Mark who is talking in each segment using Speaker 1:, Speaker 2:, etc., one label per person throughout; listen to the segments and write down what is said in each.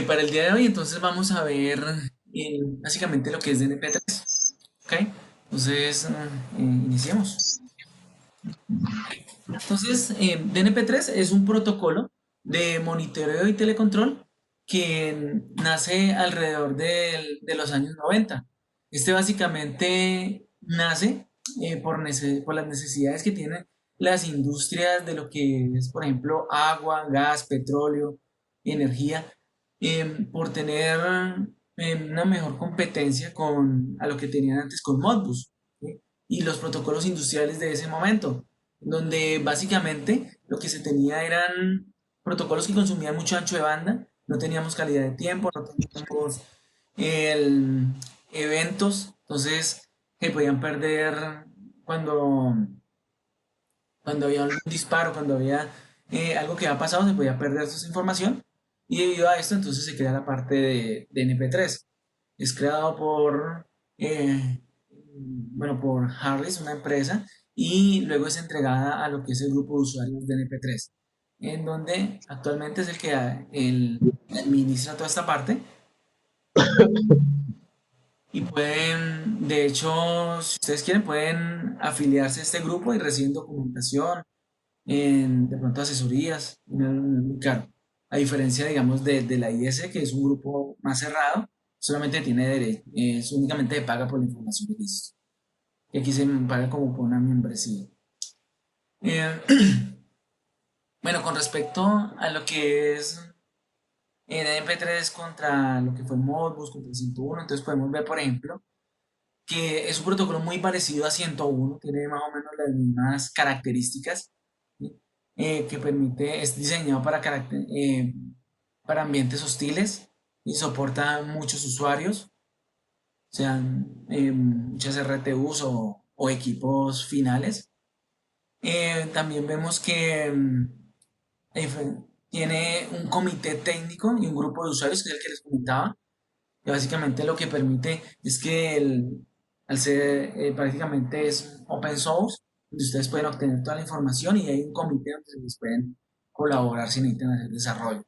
Speaker 1: Para el día de hoy, entonces vamos a ver básicamente lo que es DNP3. ¿Ok? Entonces, iniciemos. Entonces, DNP3 es un protocolo de monitoreo y telecontrol que nace alrededor de los años 90. Este básicamente nace por las necesidades que tienen las industrias de lo que es, por ejemplo, agua, gas, petróleo, energía, por tener una mejor competencia a lo que tenían antes con Modbus, ¿sí? Y los protocolos industriales de ese momento, donde básicamente lo que se tenía eran protocolos que consumían mucho ancho de banda, no teníamos calidad de tiempo, no teníamos el, eventos, entonces que podían perder cuando, cuando había algún disparo, cuando había algo que había pasado, se podía perder toda esa información. Y debido a esto, entonces se crea la parte de NP3. Es creado por Harris, una empresa, y luego es entregada a lo que es el grupo de usuarios de NP3, en donde actualmente es el que administra toda esta parte. Y pueden, de hecho, si ustedes quieren, pueden afiliarse a este grupo y reciben documentación, de pronto asesorías, no es muy caro. A diferencia, digamos, de la IS, que es un grupo más cerrado, solamente tiene derecho, es únicamente de paga por la información y listo. Y aquí se paga como por una membresía. Eh, bueno, con respecto a lo que es MP3 contra lo que fue Modbus, contra el 101, entonces podemos ver, por ejemplo, que es un protocolo muy parecido a 101, tiene más o menos las mismas características, ¿sí? Que permite, es diseñado para ambientes hostiles y soporta muchos usuarios, sean muchas RTUs o equipos finales. También vemos que tiene un comité técnico y un grupo de usuarios, que es el que les comentaba, que básicamente lo que permite es que al ser prácticamente es open source, donde ustedes pueden obtener toda la información y hay un comité donde ustedes pueden colaborar si necesitan hacer desarrollo.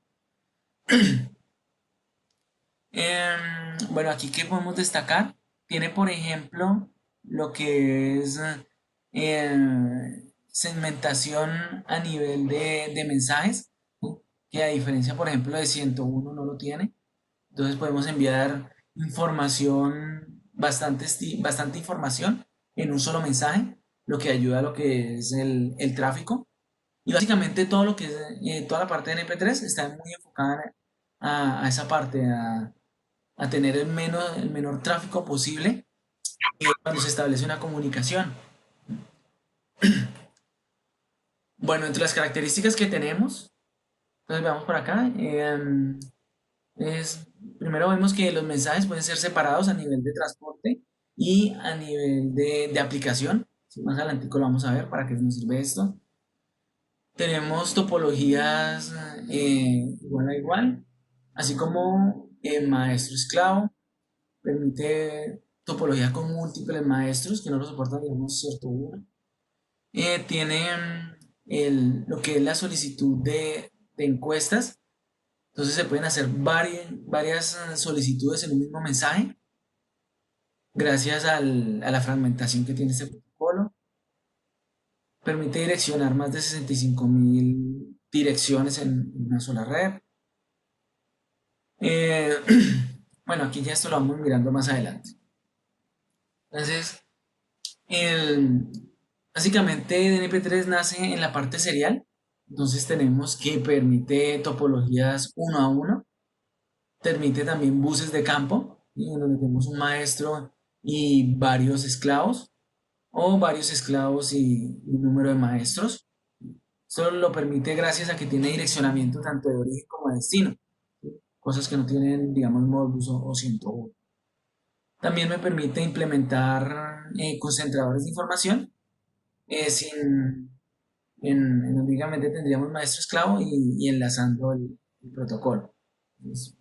Speaker 1: Bueno, aquí que podemos destacar, tiene por ejemplo lo que es segmentación a nivel de mensajes, ¿sí? Que a diferencia por ejemplo de 101 no lo tiene. Entonces podemos enviar información, bastante información en un solo mensaje, lo que ayuda a lo que es el tráfico. Y básicamente todo lo que es, toda la parte de MP3 está muy enfocada a esa parte, a tener el menor tráfico posible cuando se establece una comunicación. Bueno, entre las características que tenemos, entonces veamos por acá, Es, primero vemos que los mensajes pueden ser separados a nivel de transporte y a nivel de aplicación. Sí, más adelante lo vamos a ver para qué nos sirve esto. Tenemos topologías igual a igual, así como maestro esclavo. Permite topología con múltiples maestros que no lo soportan, digamos, cierto uno. Tiene lo que es la solicitud de encuestas, entonces se pueden hacer varias solicitudes en un mismo mensaje gracias a la fragmentación que tiene este protocolo. Permite direccionar más de 65.000 direcciones en una sola red. Eh, bueno, aquí ya esto lo vamos mirando más adelante. Entonces, el, básicamente DNP3 nace en la parte serial. Entonces tenemos que permite topologías uno a uno. Permite también buses de campo, ¿sí? En donde tenemos un maestro y varios esclavos, o varios esclavos y un número de maestros. Esto lo permite gracias a que tiene direccionamiento tanto de origen como de destino, ¿sí? Cosas que no tienen, digamos, Modbus o 101. También me permite implementar concentradores de información en donde únicamente tendríamos maestro esclavo y enlazando el protocolo. Entonces,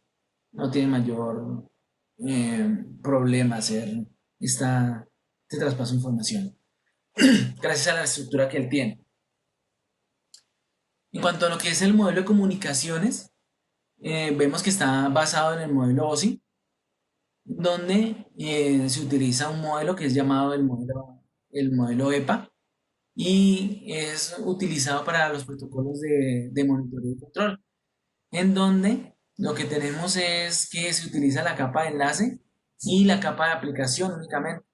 Speaker 1: no tiene mayor problema hacer este traspaso de información, gracias a la estructura que él tiene. En cuanto a lo que es el modelo de comunicaciones, vemos que está basado en el modelo OSI, donde se utiliza un modelo que es llamado el modelo EPA y es utilizado para los protocolos de monitoreo y control, en donde lo que tenemos es que se utiliza la capa de enlace y la capa de aplicación únicamente.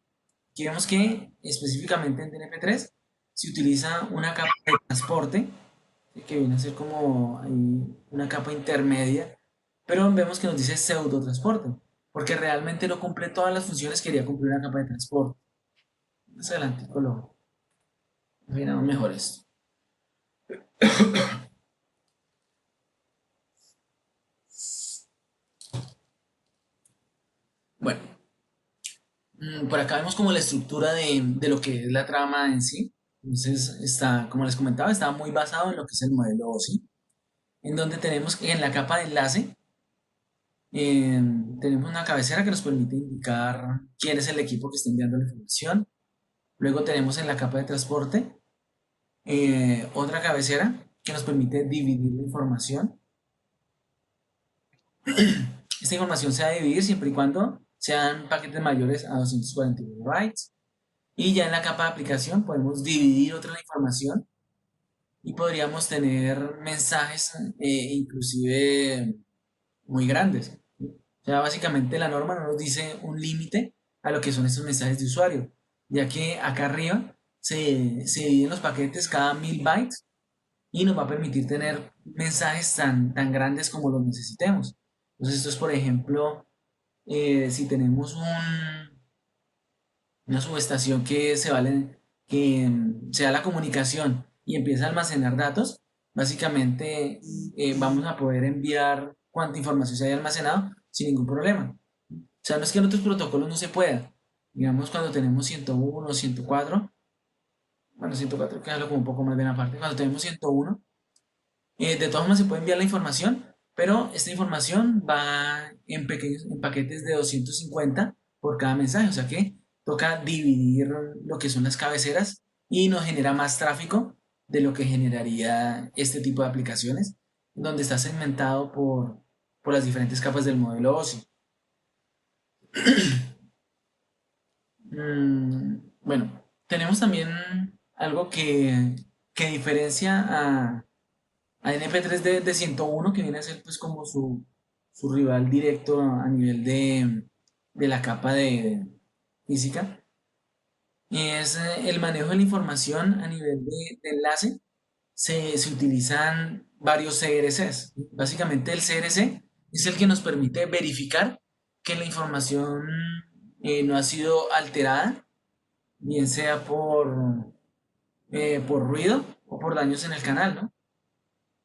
Speaker 1: Aquí vemos que específicamente en DNP3 se utiliza una capa de transporte, que viene a ser como ahí una capa intermedia, pero vemos que nos dice pseudo transporte, porque realmente no cumple todas las funciones que quería cumplir una capa de transporte. Más adelante lo miramos mejor esto. Bueno, por acá vemos como la estructura de lo que es la trama en sí. Entonces, está, como les comentaba, está muy basado en lo que es el modelo OSI, en donde tenemos que en la capa de enlace eh, tenemos una cabecera que nos permite indicar quién es el equipo que está enviando la información. Luego tenemos en la capa de transporte otra cabecera que nos permite dividir la información. Esta información se va a dividir siempre y cuando sean paquetes mayores a 249 bytes. Y ya en la capa de aplicación podemos dividir otra la información y podríamos tener mensajes inclusive muy grandes. O sea, básicamente la norma no nos dice un límite a lo que son estos mensajes de usuario, ya que acá arriba se dividen los paquetes cada 1000 bytes y nos va a permitir tener mensajes tan grandes como los necesitemos. Entonces esto es, por ejemplo, si tenemos una subestación que se da la comunicación y empieza a almacenar datos, básicamente vamos a poder enviar cuánta información se haya almacenado sin ningún problema. O sea, no es que en otros protocolos no se pueda. Digamos, cuando tenemos 101, 104, bueno, 104 que como un poco más bien aparte, cuando tenemos 101, de todas formas se puede enviar la información, pero esta información va en paquetes de 250 por cada mensaje, o sea que toca dividir lo que son las cabeceras y nos genera más tráfico de lo que generaría este tipo de aplicaciones, donde está segmentado por las diferentes capas del modelo OSI. Bueno, tenemos también algo que diferencia a NP3 de 101, que viene a ser pues como su rival directo a nivel de la capa de física, y es el manejo de la información a nivel de enlace. Se utilizan varios CRCs. Básicamente el CRC es el que nos permite verificar que la información no ha sido alterada, bien sea por ruido o por daños en el canal, ¿no?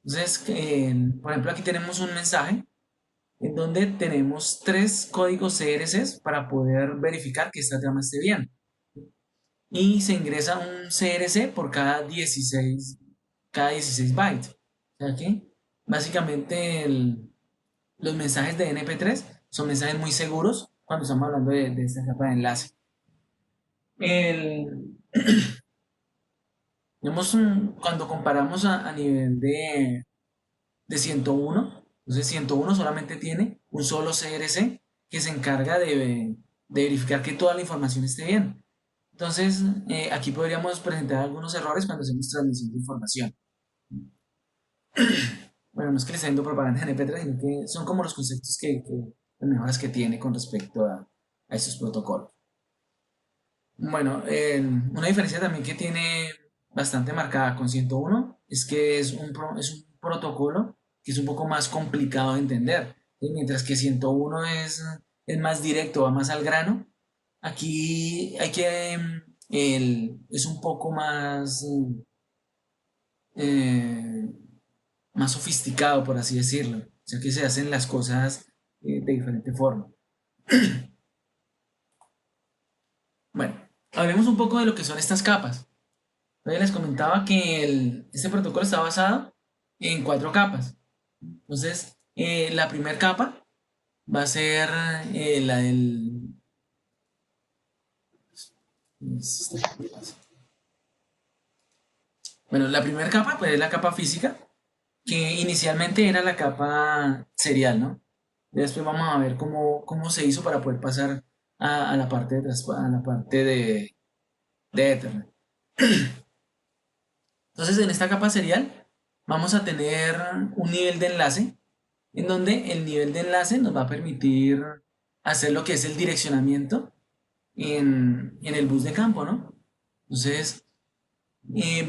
Speaker 1: Entonces, por ejemplo, aquí tenemos un mensaje en donde tenemos tres códigos CRCs para poder verificar que esta trama esté bien. Y se ingresa un CRC por cada 16 bytes. O sea que básicamente los mensajes de NP3 son mensajes muy seguros cuando estamos hablando de esta capa de enlace. El, cuando comparamos a nivel de 101. Entonces 101 solamente tiene un solo CRC que se encarga de verificar que toda la información esté bien. Entonces, aquí podríamos presentar algunos errores cuando hacemos transmisión de información. Bueno, no es que le esté dando propaganda en MP3, sino que son como los conceptos las mejoras que tiene con respecto a estos protocolos. Bueno, una diferencia también que tiene bastante marcada con 101 es que es un protocolo que es un poco más complicado de entender. Mientras que 101 es más directo, va más al grano, aquí hay que, es un poco eh, más sofisticado, por así decirlo. O sea que se hacen las cosas de diferente forma. Bueno, hablemos un poco de lo que son estas capas. Les comentaba que este protocolo está basado en 4 capas. Entonces, la primera capa va a ser la del... Bueno, la primera capa pues, es la capa física, que inicialmente era la capa serial, ¿no? Después vamos a ver cómo se hizo para poder pasar a la parte a la parte de Ethernet. Entonces, en esta capa serial vamos a tener un nivel de enlace en donde el nivel de enlace nos va a permitir hacer lo que es el direccionamiento en el bus de campo, ¿no? Entonces,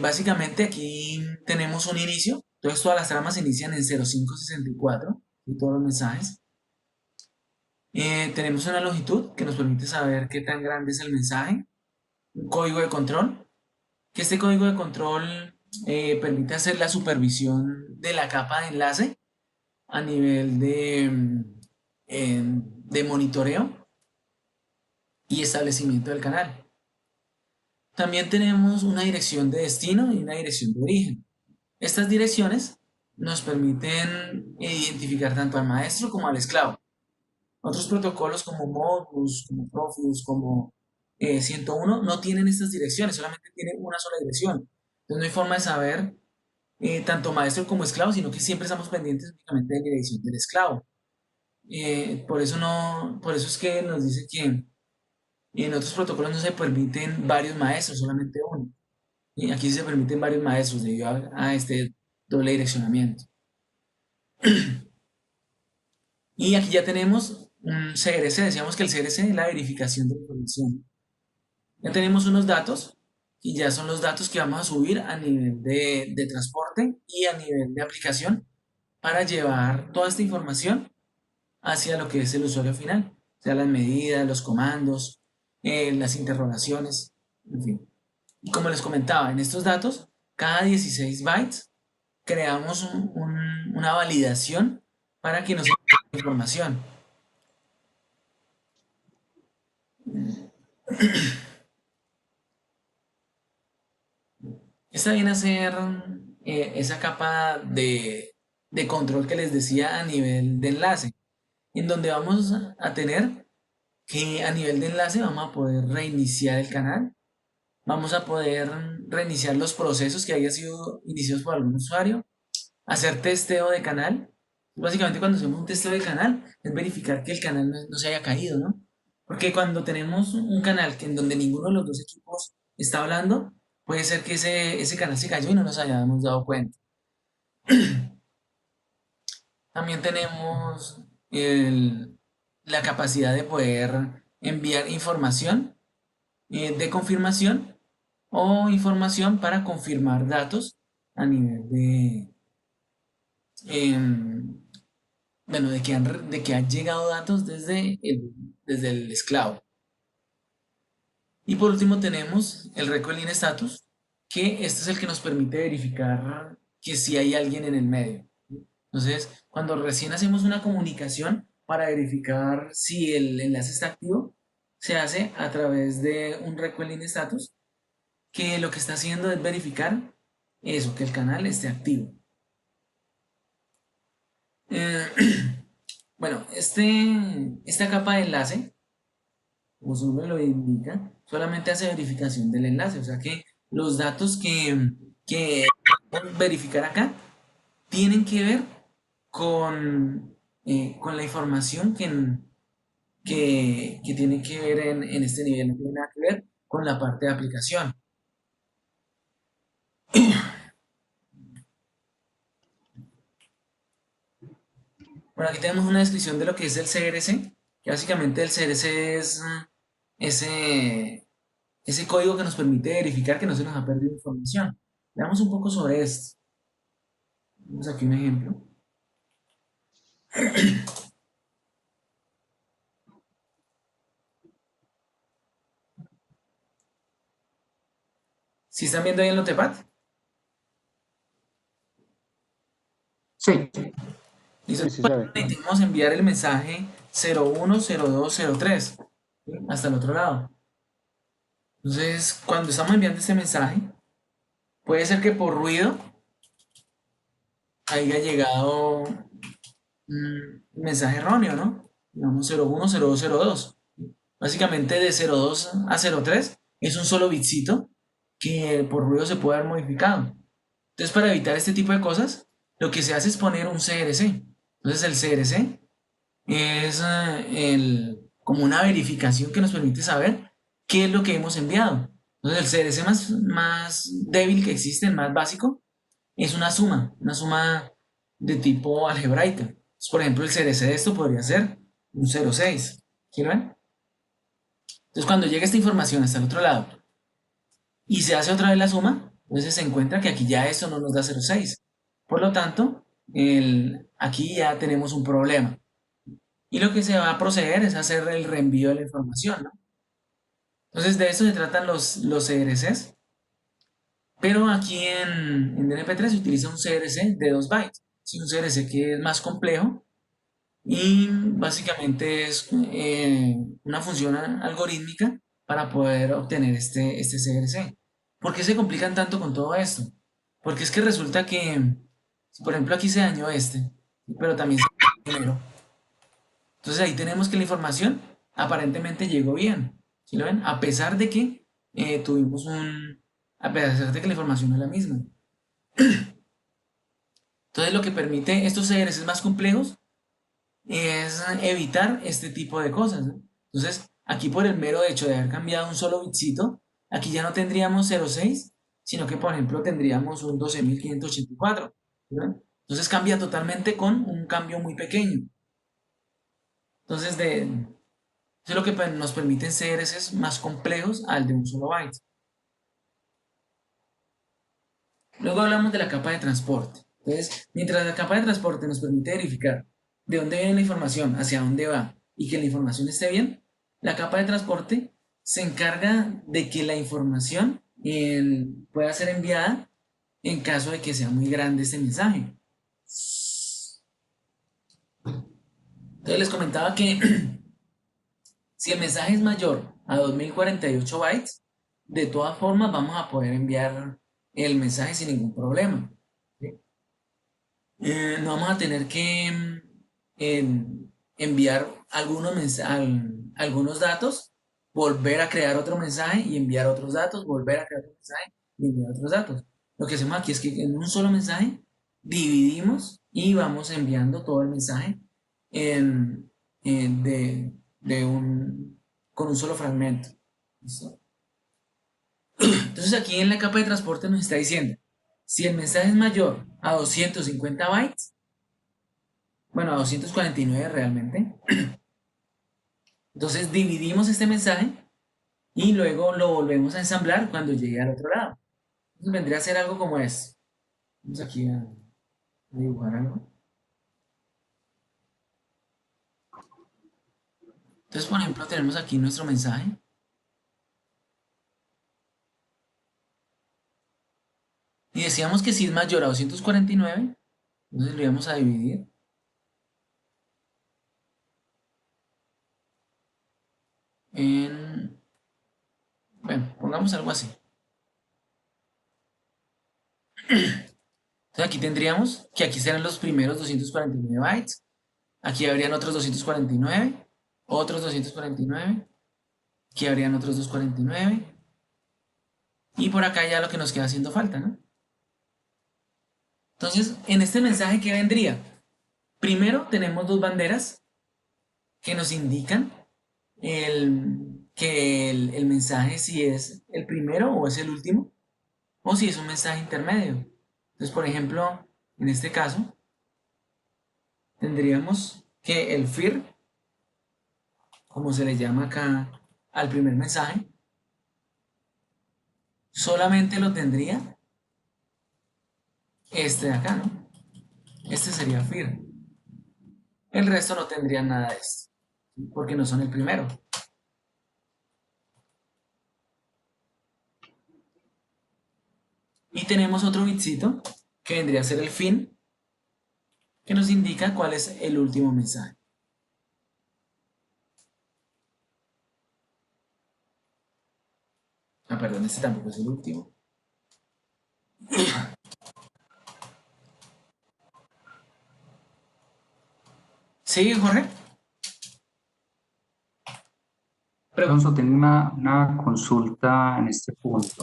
Speaker 1: básicamente aquí tenemos un inicio. Entonces, todas las tramas inician en 0564 y todos los mensajes. Tenemos una longitud que nos permite saber qué tan grande es el mensaje. Un código de control, que este código de control permite hacer la supervisión de la capa de enlace a nivel de monitoreo y establecimiento del canal. También tenemos una dirección de destino y una dirección de origen. Estas direcciones nos permiten identificar tanto al maestro como al esclavo. Otros protocolos como Modbus, como Profibus, como 101 no tienen estas direcciones, solamente tienen una sola dirección. Entonces no hay forma de saber tanto maestro como esclavo, sino que siempre estamos pendientes únicamente de la dirección del esclavo. Por eso no, por eso es que nos dice que en otros protocolos no se permiten varios maestros, solamente uno. Y aquí sí se permiten varios maestros debido a este doble direccionamiento. Y aquí ya tenemos un CRC, decíamos que el CRC es la verificación de la información. Ya tenemos unos datos y ya son los datos que vamos a subir a nivel de transporte y a nivel de aplicación para llevar toda esta información hacia lo que es el usuario final, o sea, las medidas, los comandos, las interrogaciones, en fin. Y como les comentaba, en estos datos, cada 16 bytes creamos una validación para que nos dé información. Esta viene a ser esa capa de control que les decía a nivel de enlace, en donde vamos a tener que a nivel de enlace vamos a poder reiniciar el canal, vamos a poder reiniciar los procesos que hayan sido iniciados por algún usuario, hacer testeo de canal. Básicamente cuando hacemos un testeo de canal es verificar que el canal no se haya caído, ¿no? Porque cuando tenemos un canal que en donde ninguno de los dos equipos está hablando, puede ser que ese canal se cayó y no nos hayamos dado cuenta. También tenemos la capacidad de poder enviar información de confirmación o información para confirmar datos a nivel em, bueno, de que han llegado datos desde el esclavo. Y por último tenemos el record in status, que este es el que nos permite verificar que si hay alguien en el medio. Entonces, cuando recién hacemos una comunicación para verificar si el enlace está activo, se hace a través de un record in status, que lo que está haciendo es verificar eso, que el canal esté activo. Eh, bueno, esta capa de enlace, como su nombre lo indica, solamente hace verificación del enlace, o sea que los datos que verificar acá tienen que ver con la información que tiene que ver en este nivel, no tiene nada que ver con la parte de aplicación. Bueno, aquí tenemos una descripción de lo que es el CRC, que básicamente el CRC es ese, ese código que nos permite verificar que no se nos ha perdido información. Veamos un poco sobre esto. Vamos aquí un ejemplo. ¿Sí están viendo ahí el notepad?
Speaker 2: Sí,
Speaker 1: Listo.
Speaker 2: sí, sí se ve.
Speaker 1: Necesitamos enviar el mensaje 010203, ¿sí? Hasta el otro lado. Entonces, cuando estamos enviando este mensaje, puede ser que por ruido haya llegado un mensaje erróneo, ¿no? Digamos 010202. Básicamente de 02 a 03 es un solo bitcito que por ruido se puede haber modificado. Entonces, para evitar este tipo de cosas, lo que se hace es poner un CRC. Entonces el CRC es como una verificación que nos permite saber qué es lo que hemos enviado. Entonces el CRC más débil que existe, el más básico, es una suma de tipo algebraica. Entonces, por ejemplo, el CRC de esto podría ser un 0,6. ¿Sí lo ven? Entonces cuando llega esta información hasta el otro lado y se hace otra vez la suma, entonces se encuentra que aquí ya esto no nos da 0,6. Por lo tanto, aquí ya tenemos un problema. Y lo que se va a proceder es hacer el reenvío de la información, ¿no? Entonces de eso se tratan los CRCs, pero aquí en DNP3 se utiliza un CRC de 2 bytes. Es un CRC que es más complejo y básicamente es una función algorítmica para poder obtener este CRC. ¿Por qué se complican tanto con todo esto? Porque es que resulta que, por ejemplo, aquí se dañó pero también se dañó el primero. Entonces ahí tenemos que la información aparentemente llegó bien. ¿Sí lo ven? A pesar de que a pesar de que la información no es la misma. Entonces lo que permite estos CRS más complejos es evitar este tipo de cosas, ¿no? Entonces aquí por el mero hecho de haber cambiado un solo bitcito, aquí ya no tendríamos 0,6, sino que por ejemplo tendríamos un 12.584. ¿Sí? Entonces cambia totalmente con un cambio muy pequeño. Entonces eso es lo que nos permiten CRS más complejos al de un solo byte. Luego hablamos de la capa de transporte. Entonces, mientras la capa de transporte nos permite verificar de dónde viene la información, hacia dónde va y que la información esté bien, la capa de transporte se encarga de que la información pueda ser enviada en caso de que sea muy grande este mensaje. Entonces les comentaba que si el mensaje es mayor a 2048 bytes, de todas formas vamos a poder enviar el mensaje sin ningún problema. ¿Sí? No vamos a tener que enviar algunos datos, volver a crear otro mensaje y enviar otros datos, volver a crear otro mensaje y enviar otros datos. Lo que hacemos aquí es que en un solo mensaje dividimos y vamos enviando todo el mensaje en- en- de, con un solo fragmento. ¿Listo? Entonces aquí en la capa de transporte nos está diciendo, si el mensaje es mayor a 250 bytes, bueno, a 249 realmente, entonces dividimos este mensaje y luego lo volvemos a ensamblar cuando llegue al otro lado. Entonces vendría a ser algo como esto. Vamos aquí a dibujar algo. Entonces, por ejemplo, tenemos aquí nuestro mensaje. Y decíamos que si es mayor a 249, entonces lo íbamos a dividir en... Bueno, pongamos algo así. Entonces aquí tendríamos que aquí serán los primeros 249 bytes. Aquí habrían otros 249, otros 249, aquí habrían otros 249 y por acá ya lo que nos queda haciendo falta, ¿no? Entonces, en este mensaje, ¿qué vendría? Primero tenemos dos banderas que nos indican que el mensaje si es el primero o es el último, o si es un mensaje intermedio. Entonces, por ejemplo, en este caso, tendríamos que el FIR, como se le llama acá al primer mensaje, solamente lo tendría este de acá, ¿no? Este sería FIR. El resto no tendría nada de esto, ¿sí? Porque no son el primero. Y tenemos otro bitcito que vendría a ser el fin, que nos indica cuál es el último mensaje. Ah, perdón, este tampoco es el último. ¿Sí, Jorge?
Speaker 2: Alonso, tengo una consulta en este punto.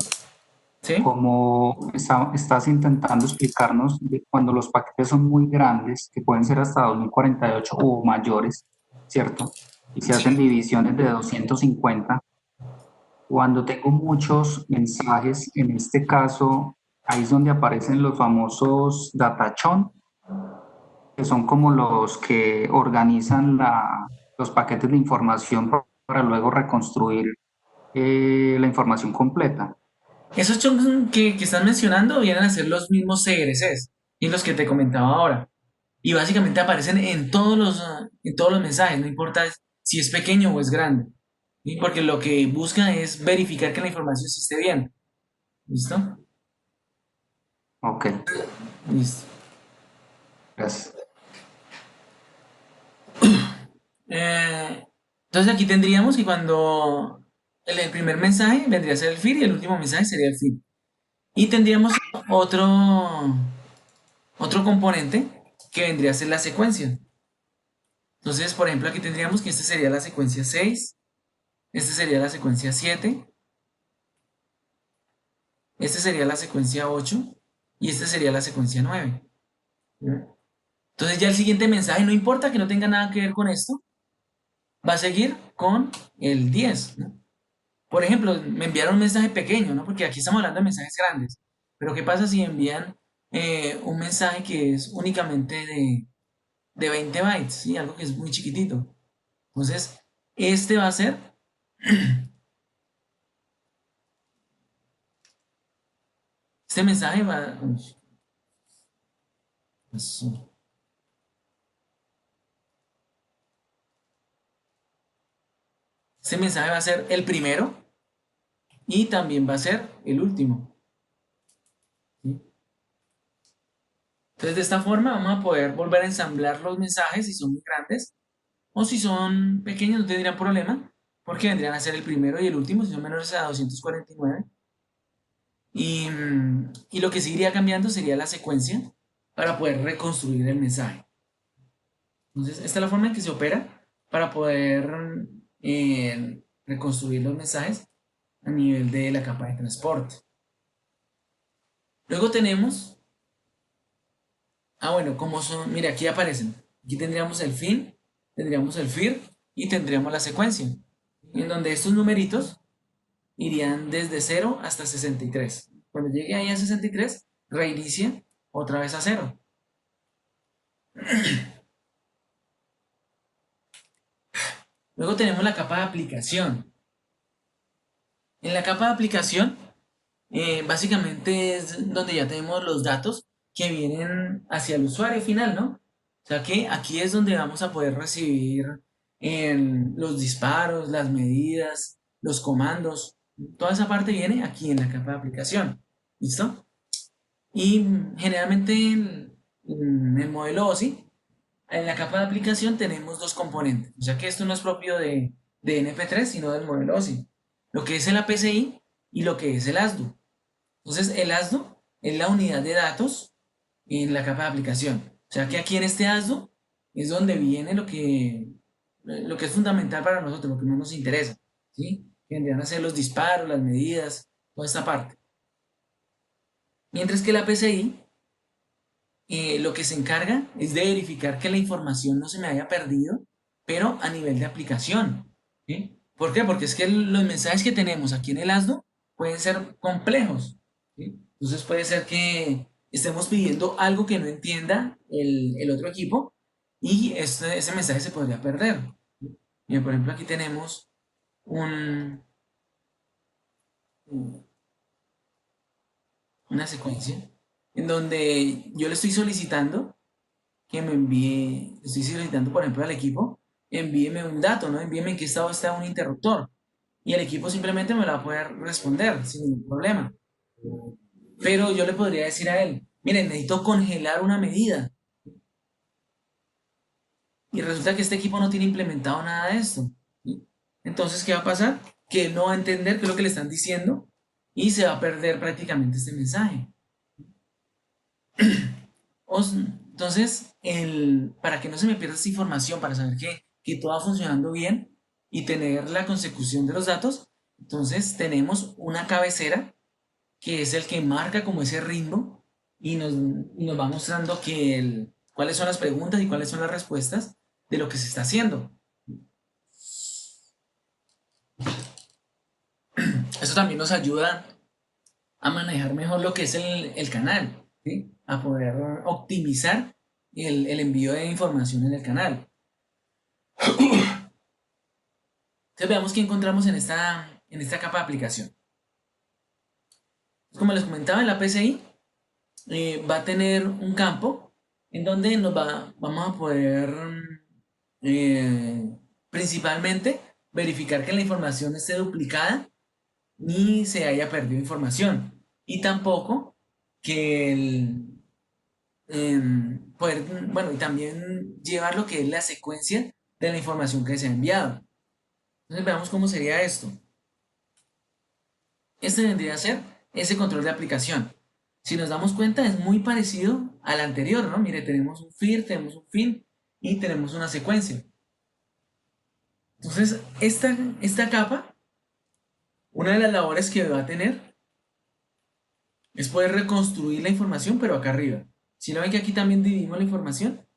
Speaker 1: ¿Sí?
Speaker 2: como estás intentando explicarnos, cuando los paquetes son muy grandes, que pueden ser hasta 2048 o mayores, ¿cierto? Y se hacen
Speaker 1: Sí.
Speaker 2: divisiones de 250. Cuando tengo muchos mensajes, en este caso, ahí es donde aparecen los famosos datachon, que son como los que organizan los paquetes de información para luego reconstruir la información completa.
Speaker 1: Esos chunks que están mencionando vienen a ser los mismos CRCs y los que te comentaba ahora. Y básicamente aparecen en todos los mensajes, no importa si es pequeño o es grande. ¿Sí? Porque lo que busca es verificar que la información sí esté bien. ¿Listo?
Speaker 2: Ok,
Speaker 1: Listo.
Speaker 2: gracias.
Speaker 1: Eh, entonces aquí tendríamos que cuando el primer mensaje vendría a ser el feed y el último mensaje sería el feed. Y tendríamos otro, otro componente que vendría a ser la secuencia. Entonces, por ejemplo, aquí tendríamos que esta sería la secuencia 6, esta sería la secuencia 7, esta sería la secuencia 8 y esta sería la secuencia 9. Entonces ya el siguiente mensaje, no importa que no tenga nada que ver con esto, va a seguir con el 10, ¿no? Por ejemplo, me enviaron un mensaje pequeño, ¿no? Porque aquí estamos hablando de mensajes grandes. Pero ¿qué pasa si envían un mensaje que es únicamente de 20 bytes, ¿sí? Algo que es muy chiquitito. Entonces, este va a ser, este mensaje va, uy, pasó. Este mensaje va a ser el primero y también va a ser el último, ¿sí? Entonces, de esta forma vamos a poder volver a ensamblar los mensajes si son muy grandes o si son pequeños no tendrían problema porque vendrían a ser el primero y el último si son menores a 249. Y lo que sí iría cambiando sería la secuencia para poder reconstruir el mensaje. Entonces, esta es la forma en que se opera para poder reconstruir los mensajes a nivel de la capa de transporte. Luego tenemos, bueno, como son, mire, aquí aparecen. Aquí tendríamos el fin, tendríamos el FIR y tendríamos la secuencia, en donde estos numeritos irían desde 0 hasta 63. Cuando llegue ahí a 63, reinicia otra vez a 0. Luego tenemos la capa de aplicación. En la capa de aplicación, básicamente es donde ya tenemos los datos que vienen hacia el usuario final, ¿no? O sea que aquí es donde vamos a poder recibir los disparos, las medidas, los comandos. Toda esa parte viene aquí en la capa de aplicación. ¿Listo? Y generalmente en el modelo OSI, en la capa de aplicación tenemos dos componentes. O sea que esto no es propio de NP3, sino del modelo OSI. Lo que es el APCI y lo que es el ASDU. Entonces, el ASDU es la unidad de datos en la capa de aplicación. O sea que aquí en este ASDU es donde viene lo que es fundamental para nosotros, lo que más nos interesa. ¿Sí? Que vendrían a ser los disparos, las medidas, toda esta parte. Mientras que el APCI lo que se encarga es de verificar que la información no se me haya perdido, pero a nivel de aplicación. ¿Sí? ¿Por qué? Porque es que los mensajes que tenemos aquí en el ASDO pueden ser complejos. ¿Sí? Entonces puede ser que estemos pidiendo algo que no entienda el otro equipo y ese mensaje se podría perder. Bien, por ejemplo, aquí tenemos un, una secuencia en donde yo le estoy solicitando que me envíe, estoy solicitando, por ejemplo, al equipo, envíeme un dato, ¿no? Envíeme en qué estado está un interruptor. Y el equipo simplemente me lo va a poder responder sin ningún problema. Pero yo le podría decir a él, miren, necesito congelar una medida. Y resulta que este equipo no tiene implementado nada de esto. ¿Sí? Entonces, ¿qué va a pasar? Que él no va a entender qué es lo que le están diciendo y se va a perder prácticamente este mensaje. Entonces, para que no se me pierda esta información, para saber que todo va funcionando bien y tener la consecución de los datos, entonces tenemos una cabecera que es el que marca como ese ritmo y nos va mostrando cuáles son las preguntas y cuáles son las respuestas de lo que se está haciendo. Eso también nos ayuda a manejar mejor lo que es el canal, ¿sí? A poder optimizar el envío de información en el canal. Entonces veamos qué encontramos en esta capa de aplicación. Como les comentaba, en la PCI va a tener un campo en donde vamos a poder principalmente verificar que la información esté duplicada ni se haya perdido información. Y tampoco que poder, bueno, y también llevar lo que es la secuencia de la información que se ha enviado. Entonces veamos cómo sería esto. Este vendría a ser ese control de aplicación. Si nos damos cuenta, es muy parecido al anterior, ¿no? Mire, tenemos un FIR, tenemos un FIN y tenemos una secuencia. Entonces, esta capa, una de las labores que va a tener es poder reconstruir la información, pero acá arriba. Si no ven que aquí también dividimos la información,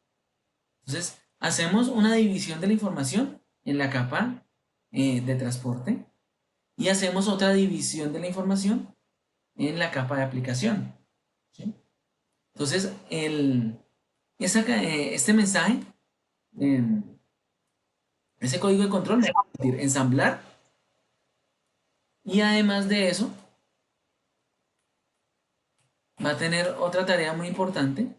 Speaker 1: entonces hacemos una división de la información en la capa de transporte y hacemos otra división de la información en la capa de aplicación. ¿Sí? Entonces, este mensaje, eh, ese código de control me va a permitir ensamblar y además de eso va a tener otra tarea muy importante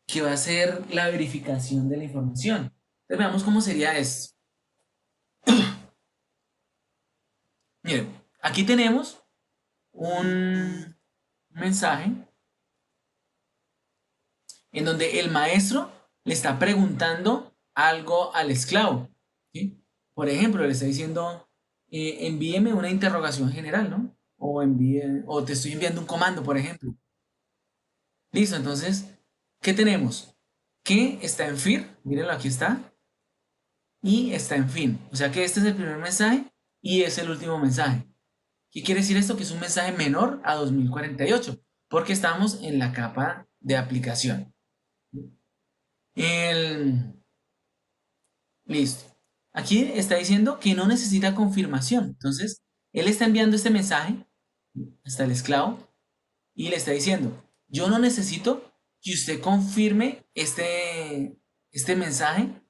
Speaker 1: que va a ser la verificación de la información. Entonces veamos cómo sería esto. Miren, aquí tenemos un mensaje en donde el maestro le está preguntando algo al esclavo. ¿Sí? Por ejemplo, le está diciendo, envíeme una interrogación general, ¿no? O te estoy enviando un comando, por ejemplo. Listo, entonces, ¿qué tenemos? Que está en FIR, mírenlo, aquí está, y está en fin. O sea que este es el primer mensaje y es el último mensaje. ¿Qué quiere decir esto? Que es un mensaje menor a 2048, porque estamos en la capa de aplicación. El... Listo. Aquí está diciendo que no necesita confirmación. Entonces, él está enviando este mensaje hasta el esclavo y le está diciendo, yo no necesito que usted confirme este mensaje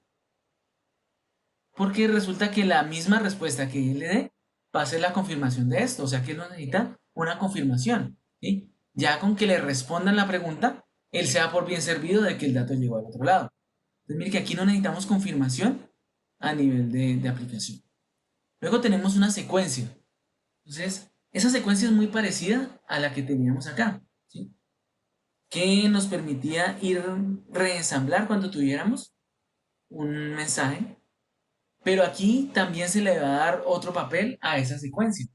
Speaker 1: porque resulta que la misma respuesta que él le dé va a ser la confirmación de esto. O sea que él no necesita una confirmación. ¿Sí? Ya con que le respondan la pregunta, él se da por bien servido de que el dato llegó al otro lado. Entonces, mire que aquí no necesitamos confirmación a nivel de aplicación. Luego tenemos una secuencia. Entonces, esa secuencia es muy parecida a la que teníamos acá, ¿sí? Que nos permitía ir reensamblar cuando tuviéramos un mensaje, pero aquí también se le va a dar otro papel a esa secuencia.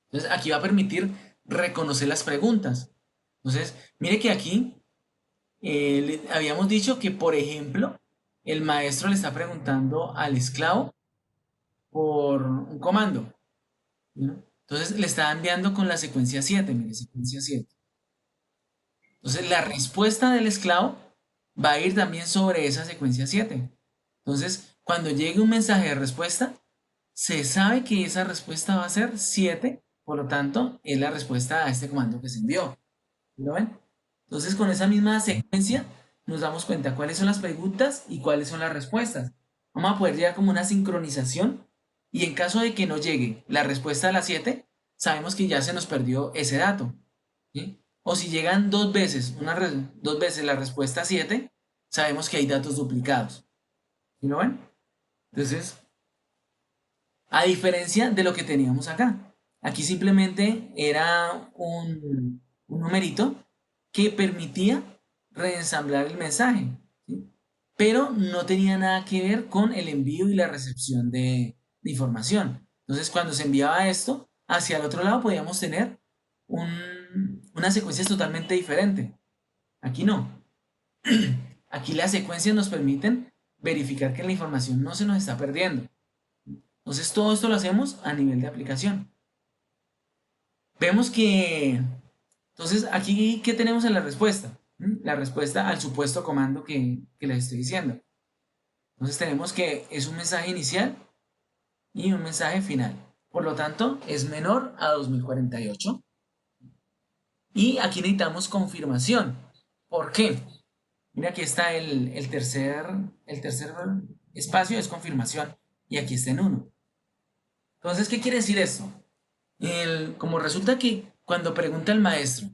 Speaker 1: Entonces, aquí va a permitir reconocer las preguntas. Entonces, mire que aquí habíamos dicho que, por ejemplo, el maestro le está preguntando al esclavo por un comando, ¿no? Entonces le está enviando con la secuencia 7, mire, secuencia 7. Entonces la respuesta del esclavo va a ir también sobre esa secuencia 7. Entonces, cuando llegue un mensaje de respuesta, se sabe que esa respuesta va a ser 7, por lo tanto, es la respuesta a este comando que se envió. ¿Lo ven? Entonces, con esa misma secuencia, nos damos cuenta cuáles son las preguntas y cuáles son las respuestas. Vamos a poder llegar como una sincronización y en caso de que no llegue la respuesta a las 7, sabemos que ya se nos perdió ese dato. ¿Sí? O si llegan dos veces la respuesta 7, sabemos que hay datos duplicados. ¿Sí lo ven? Entonces, a diferencia de lo que teníamos acá, aquí simplemente era un numerito que permitía reensamblar el mensaje, ¿sí? Pero no tenía nada que ver con el envío y la recepción de información. Entonces, cuando se enviaba esto, hacia el otro lado podíamos tener una secuencia totalmente diferente. Aquí no. Aquí las secuencias nos permiten verificar que la información no se nos está perdiendo. Entonces, todo esto lo hacemos a nivel de aplicación. Vemos que, entonces, aquí, ¿qué tenemos en la respuesta? La respuesta al supuesto comando que les estoy diciendo. Entonces tenemos que es un mensaje inicial y un mensaje final. Por lo tanto, es menor a 2048. Y aquí necesitamos confirmación. ¿Por qué? Mira, aquí está el tercer espacio, es confirmación. Y aquí está en 1. Entonces, ¿qué quiere decir esto? Como resulta que cuando pregunta el maestro,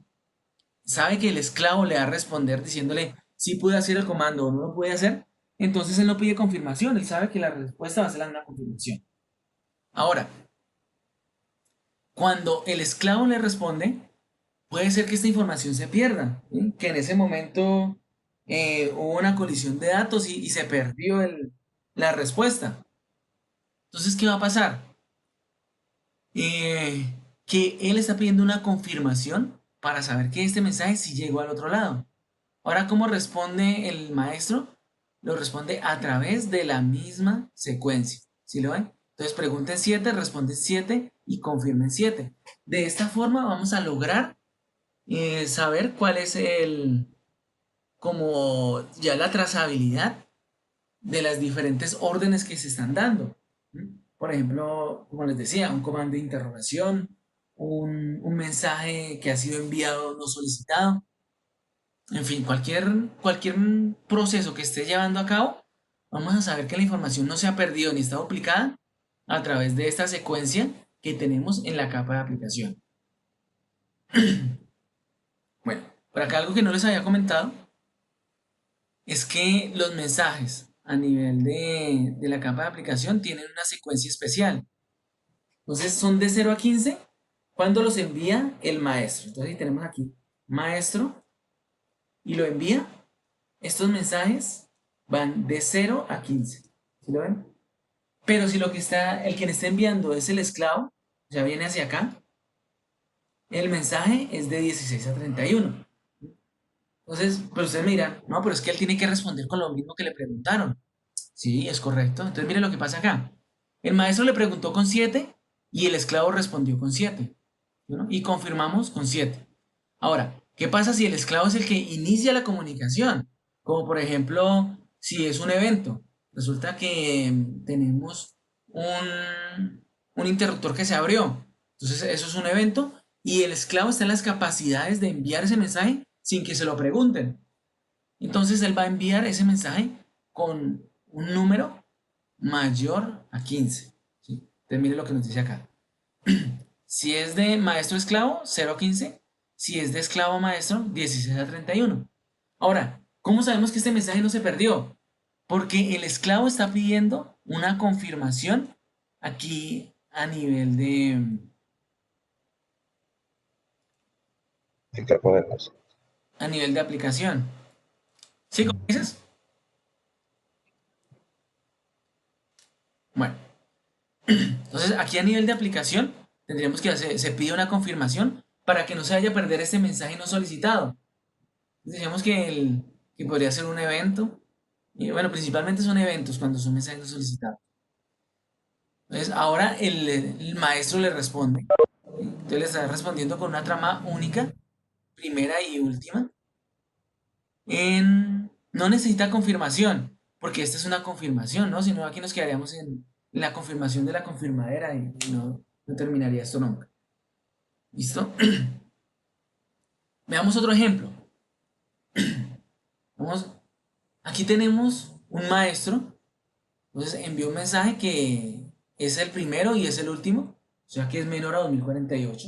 Speaker 1: sabe que el esclavo le va a responder diciéndole si pude hacer el comando o no lo puede hacer, entonces él no pide confirmación, él sabe que la respuesta va a ser la misma confirmación. Ahora, cuando el esclavo le responde, puede ser que esta información se pierda, ¿sí? Que en ese momento hubo una colisión de datos y se perdió la respuesta. Entonces, ¿qué va a pasar? Que él está pidiendo una confirmación para saber que este mensaje sí llegó al otro lado. Ahora, ¿cómo responde el maestro? Lo responde a través de la misma secuencia. ¿Sí lo ven? Entonces pregunten 7, responden 7 y confirmen 7. De esta forma vamos a lograr saber cuál es como ya la trazabilidad de las diferentes órdenes que se están dando. Por ejemplo, como les decía, un comando de interrogación, un mensaje que ha sido enviado no solicitado, en fin, cualquier proceso que esté llevando a cabo, vamos a saber que la información no se ha perdido ni está duplicada a través de esta secuencia que tenemos en la capa de aplicación. Bueno, por acá algo que no les había comentado es que los mensajes a nivel de la capa de aplicación tienen una secuencia especial. Entonces son de 0 a 15 cuando los envía el maestro. Entonces tenemos aquí maestro y lo envía. Estos mensajes van de 0 a 15. ¿Sí lo ven? Pero si el quien está enviando es el esclavo, ya viene hacia acá, el mensaje es de 16 a 31. Entonces, pero ustedes me dirán, no, pero es que él tiene que responder con lo mismo que le preguntaron. Sí, es correcto. Entonces, mire lo que pasa acá. El maestro le preguntó con 7 y el esclavo respondió con 7. ¿No? Y confirmamos con 7. Ahora, ¿qué pasa si el esclavo es el que inicia la comunicación? Como por ejemplo, si es un evento. Resulta que tenemos un interruptor que se abrió. Entonces, eso es un evento y el esclavo está en las capacidades de enviar ese mensaje sin que se lo pregunten. Entonces, él va a enviar ese mensaje con un número mayor a 15. ¿Sí? Entonces, mire lo que nos dice acá. Si es de maestro esclavo, 0 a 15. Si es de esclavo maestro, 16 a 31. Ahora, ¿cómo sabemos que este mensaje no se perdió? Porque el esclavo está pidiendo una confirmación aquí
Speaker 3: Interponernos.
Speaker 1: a nivel de aplicación. ¿Sí? ¿Cómo dices? Bueno, entonces aquí a nivel de aplicación tendríamos que se pide una confirmación para que no se vaya a perder este mensaje no solicitado. Decíamos que podría ser un evento. Y bueno, principalmente son eventos cuando son mensajes no solicitados. Entonces, ahora el maestro le responde. Entonces le está respondiendo con una trama única, primera y última. No necesita confirmación, porque esta es una confirmación, ¿no? Si no, aquí nos quedaríamos en la confirmación de la confirmadera y no terminaría esto nunca. ¿Listo? Veamos otro ejemplo. Vamos, aquí tenemos un maestro. Entonces envió un mensaje que es el primero y es el último, o sea que es menor a 2048.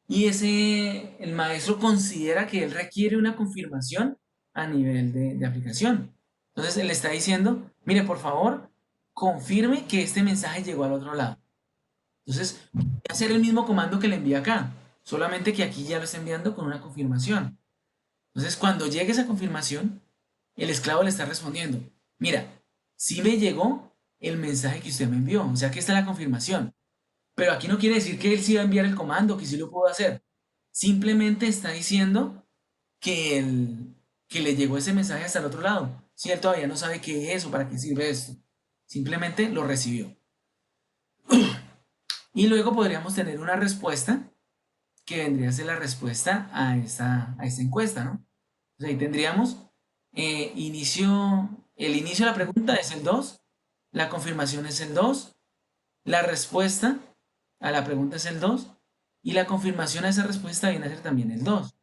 Speaker 1: Y el maestro considera que él requiere una confirmación a nivel de aplicación. Entonces él está diciendo, mire, por favor, confirme que este mensaje llegó al otro lado. Entonces, voy a hacer el mismo comando que le envía acá, solamente que aquí ya lo está enviando con una confirmación. Entonces, cuando llegue esa confirmación, el esclavo le está respondiendo, mira, sí me llegó el mensaje que usted me envió, o sea que esta es la confirmación. Pero aquí no quiere decir que él sí va a enviar el comando, que sí lo puedo hacer. Simplemente está diciendo que le llegó ese mensaje hasta el otro lado. Si él todavía no sabe qué es o para qué sirve esto. Simplemente lo recibió. Y luego podríamos tener una respuesta que vendría a ser la respuesta a esta encuesta, ¿no? Entonces ahí tendríamos el inicio de la pregunta es el 2, la confirmación es el 2, la respuesta a la pregunta es el 2 y la confirmación a esa respuesta viene a ser también el 2.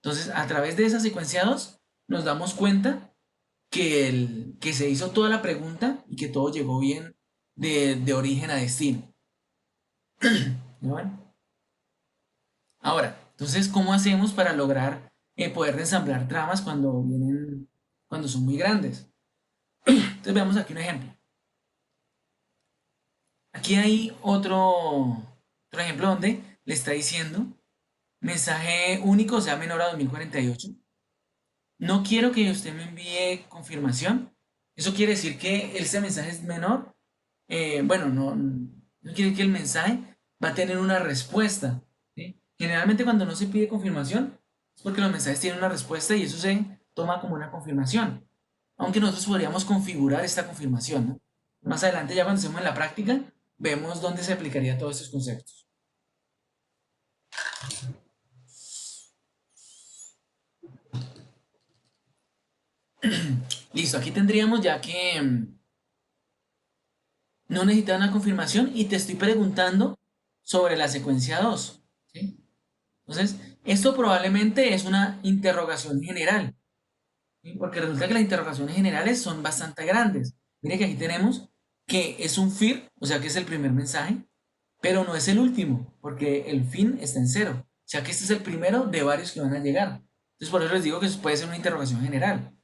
Speaker 1: Entonces, a través de esa secuencia 2 nos damos cuenta que se hizo toda la pregunta y que todo llegó bien de origen a destino. ¿No? Bueno. Ahora, entonces, ¿cómo hacemos para lograr poder ensamblar tramas cuando son muy grandes? Entonces, veamos aquí un ejemplo. Aquí hay otro ejemplo donde le está diciendo mensaje único, o sea, menor a 2048. No quiero que usted me envíe confirmación. Eso quiere decir que este mensaje es menor. Bueno, no quiere decir que el mensaje va a tener una respuesta. ¿Sí? Generalmente cuando no se pide confirmación es porque los mensajes tienen una respuesta y eso se toma como una confirmación. Aunque nosotros podríamos configurar esta confirmación, ¿no? Más adelante, ya cuando estemos en la práctica, vemos dónde se aplicaría todos estos conceptos. Listo, aquí tendríamos ya que no necesita una confirmación y te estoy preguntando sobre la secuencia 2. ¿Sí? Entonces, esto probablemente es una interrogación general, ¿sí? Porque resulta que las interrogaciones generales son bastante grandes. Mire que aquí tenemos que es un FIR, o sea que es el primer mensaje, pero no es el último, porque el fin está en 0. O sea que este es el primero de varios que van a llegar. Entonces, por eso les digo que eso puede ser una interrogación general,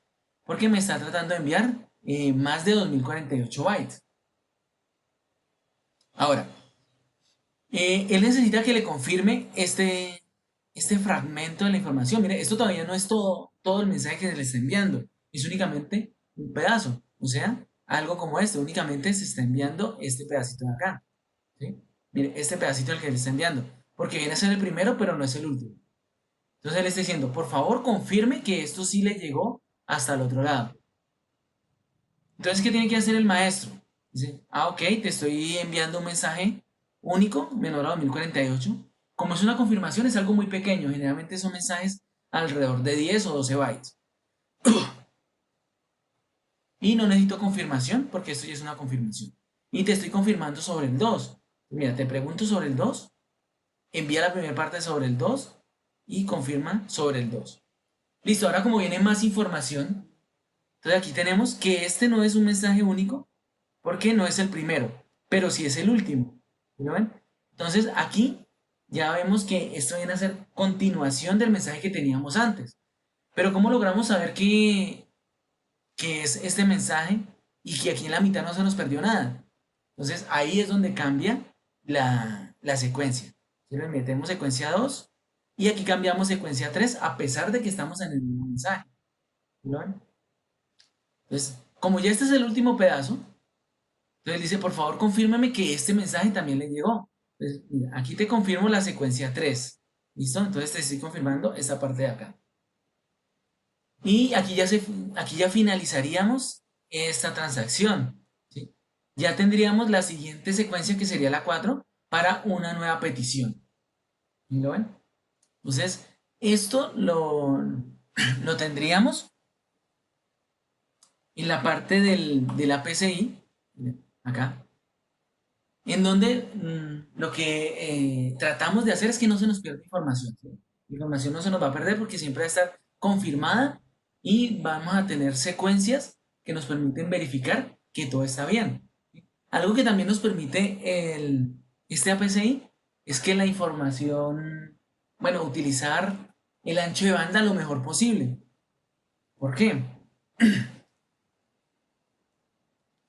Speaker 1: porque me está tratando de enviar más de 2048 bytes. Ahora, él necesita que le confirme este fragmento de la información. Mire, esto todavía no es todo el mensaje que se le está enviando, es únicamente un pedazo. O sea, algo como este, únicamente se está enviando este pedacito de acá. ¿Sí? Mire, este pedacito es el que le está enviando, porque viene a ser el primero, pero no es el último. Entonces él está diciendo, por favor, confirme que esto sí le llegó hasta el otro lado. Entonces, ¿qué tiene que hacer el maestro? Dice, ok, te estoy enviando un mensaje único, menor a 2048. Como es una confirmación, es algo muy pequeño. Generalmente son mensajes alrededor de 10 o 12 bytes. Y no necesito confirmación porque esto ya es una confirmación. Y te estoy confirmando sobre el 2. Mira, te pregunto sobre el 2, envía la primera parte sobre el 2 y confirma sobre el 2. Listo, ahora como viene más información, entonces aquí tenemos que este no es un mensaje único porque no es el primero, pero sí es el último. ¿Lo ven? Entonces aquí ya vemos que esto viene a ser continuación del mensaje que teníamos antes. Pero ¿cómo logramos saber que es este mensaje y que aquí en la mitad no se nos perdió nada? Entonces ahí es donde cambia la secuencia. ¿Sí? Le metemos secuencia 2 y aquí cambiamos secuencia 3 a pesar de que estamos en el mismo mensaje. ¿Lo ven? Entonces, como ya este es el último pedazo, entonces dice, por favor, confírmame que este mensaje también le llegó. Entonces, mira, aquí te confirmo la secuencia 3. ¿Listo? Entonces te estoy confirmando esta parte de acá. Y aquí ya finalizaríamos esta transacción. ¿Sí? Ya tendríamos la siguiente secuencia que sería la 4 para una nueva petición. ¿Lo ven? Entonces, esto lo tendríamos en la parte del APCI, acá, en donde lo que tratamos de hacer es que no se nos pierda información. ¿Sí? La información no se nos va a perder porque siempre va a estar confirmada y vamos a tener secuencias que nos permiten verificar que todo está bien. ¿Sí? Algo que también nos permite este APCI es que la información, bueno, utilizar el ancho de banda lo mejor posible. ¿Por qué?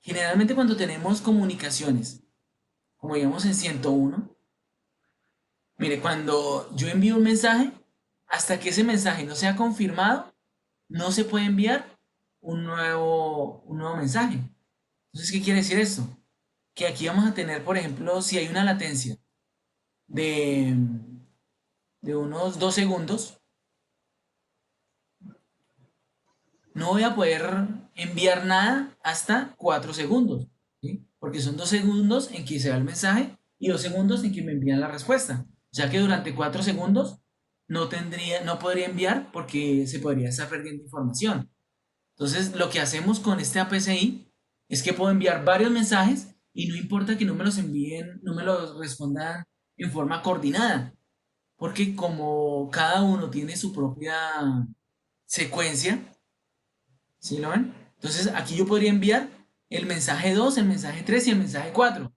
Speaker 1: Generalmente cuando tenemos comunicaciones, como digamos en 101, mire, cuando yo envío un mensaje, hasta que ese mensaje no sea confirmado, no se puede enviar un nuevo mensaje. Entonces, ¿qué quiere decir esto? Que aquí vamos a tener, por ejemplo, si hay una latencia de, de unos 2 segundos, no voy a poder enviar nada hasta 4 segundos, ¿sí? Porque son 2 segundos en que se da el mensaje y 2 segundos en que me envían la respuesta. O sea que durante 4 segundos no podría enviar porque se podría estar perdiendo información. Entonces, lo que hacemos con este APCI es que puedo enviar varios mensajes y no importa que no me los envíen, no me los respondan en forma coordinada, porque como cada uno tiene su propia secuencia, ¿sí lo ven? Entonces, aquí yo podría enviar el mensaje 2, el mensaje 3 y el mensaje 4.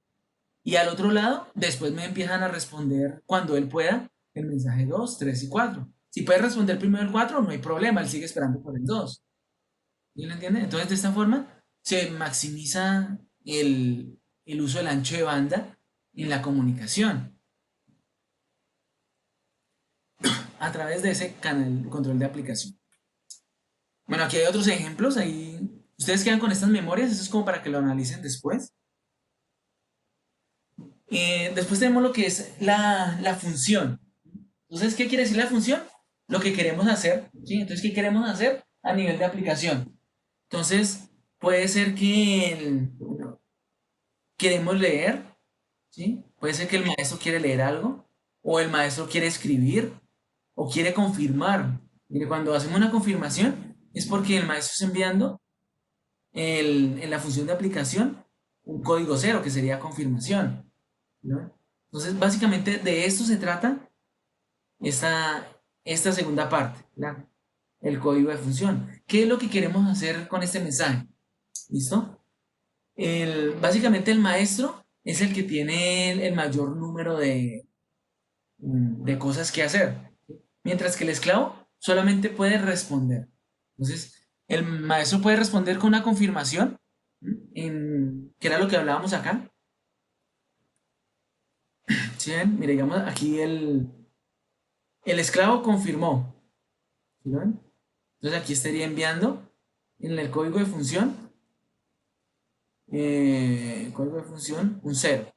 Speaker 1: Y al otro lado, después me empiezan a responder cuando él pueda el mensaje 2, 3 y 4. Si puede responder primero el 4, no hay problema, él sigue esperando por el 2. ¿Sí lo entienden? Entonces, de esta forma, se maximiza el uso del ancho de banda en la comunicación a través de ese canal de control de aplicación. Bueno, aquí hay otros ejemplos. Ahí, ustedes quedan con estas memorias, eso es como para que lo analicen después. Después tenemos lo que es la función. Entonces, ¿qué quiere decir la función? Lo que queremos hacer, ¿sí? Entonces, ¿qué queremos hacer a nivel de aplicación? Entonces, puede ser que queremos leer, ¿sí? Puede ser que el maestro quiere leer algo, o el maestro quiere escribir, o quiere confirmar. Mire, cuando hacemos una confirmación, es porque el maestro está enviando en la función de aplicación un código cero, que sería confirmación, ¿no? Entonces, básicamente de esto se trata esta segunda parte, el código de función. ¿Qué es lo que queremos hacer con este mensaje? ¿Listo? Básicamente el maestro es el que tiene el mayor número de cosas que hacer, mientras que el esclavo solamente puede responder. Entonces, el maestro puede responder con una confirmación, que era lo que hablábamos acá. ¿Sí ven? Mire, digamos, aquí el esclavo confirmó. ¿Sí lo ven? Entonces aquí estaría enviando en el código de función, un 0.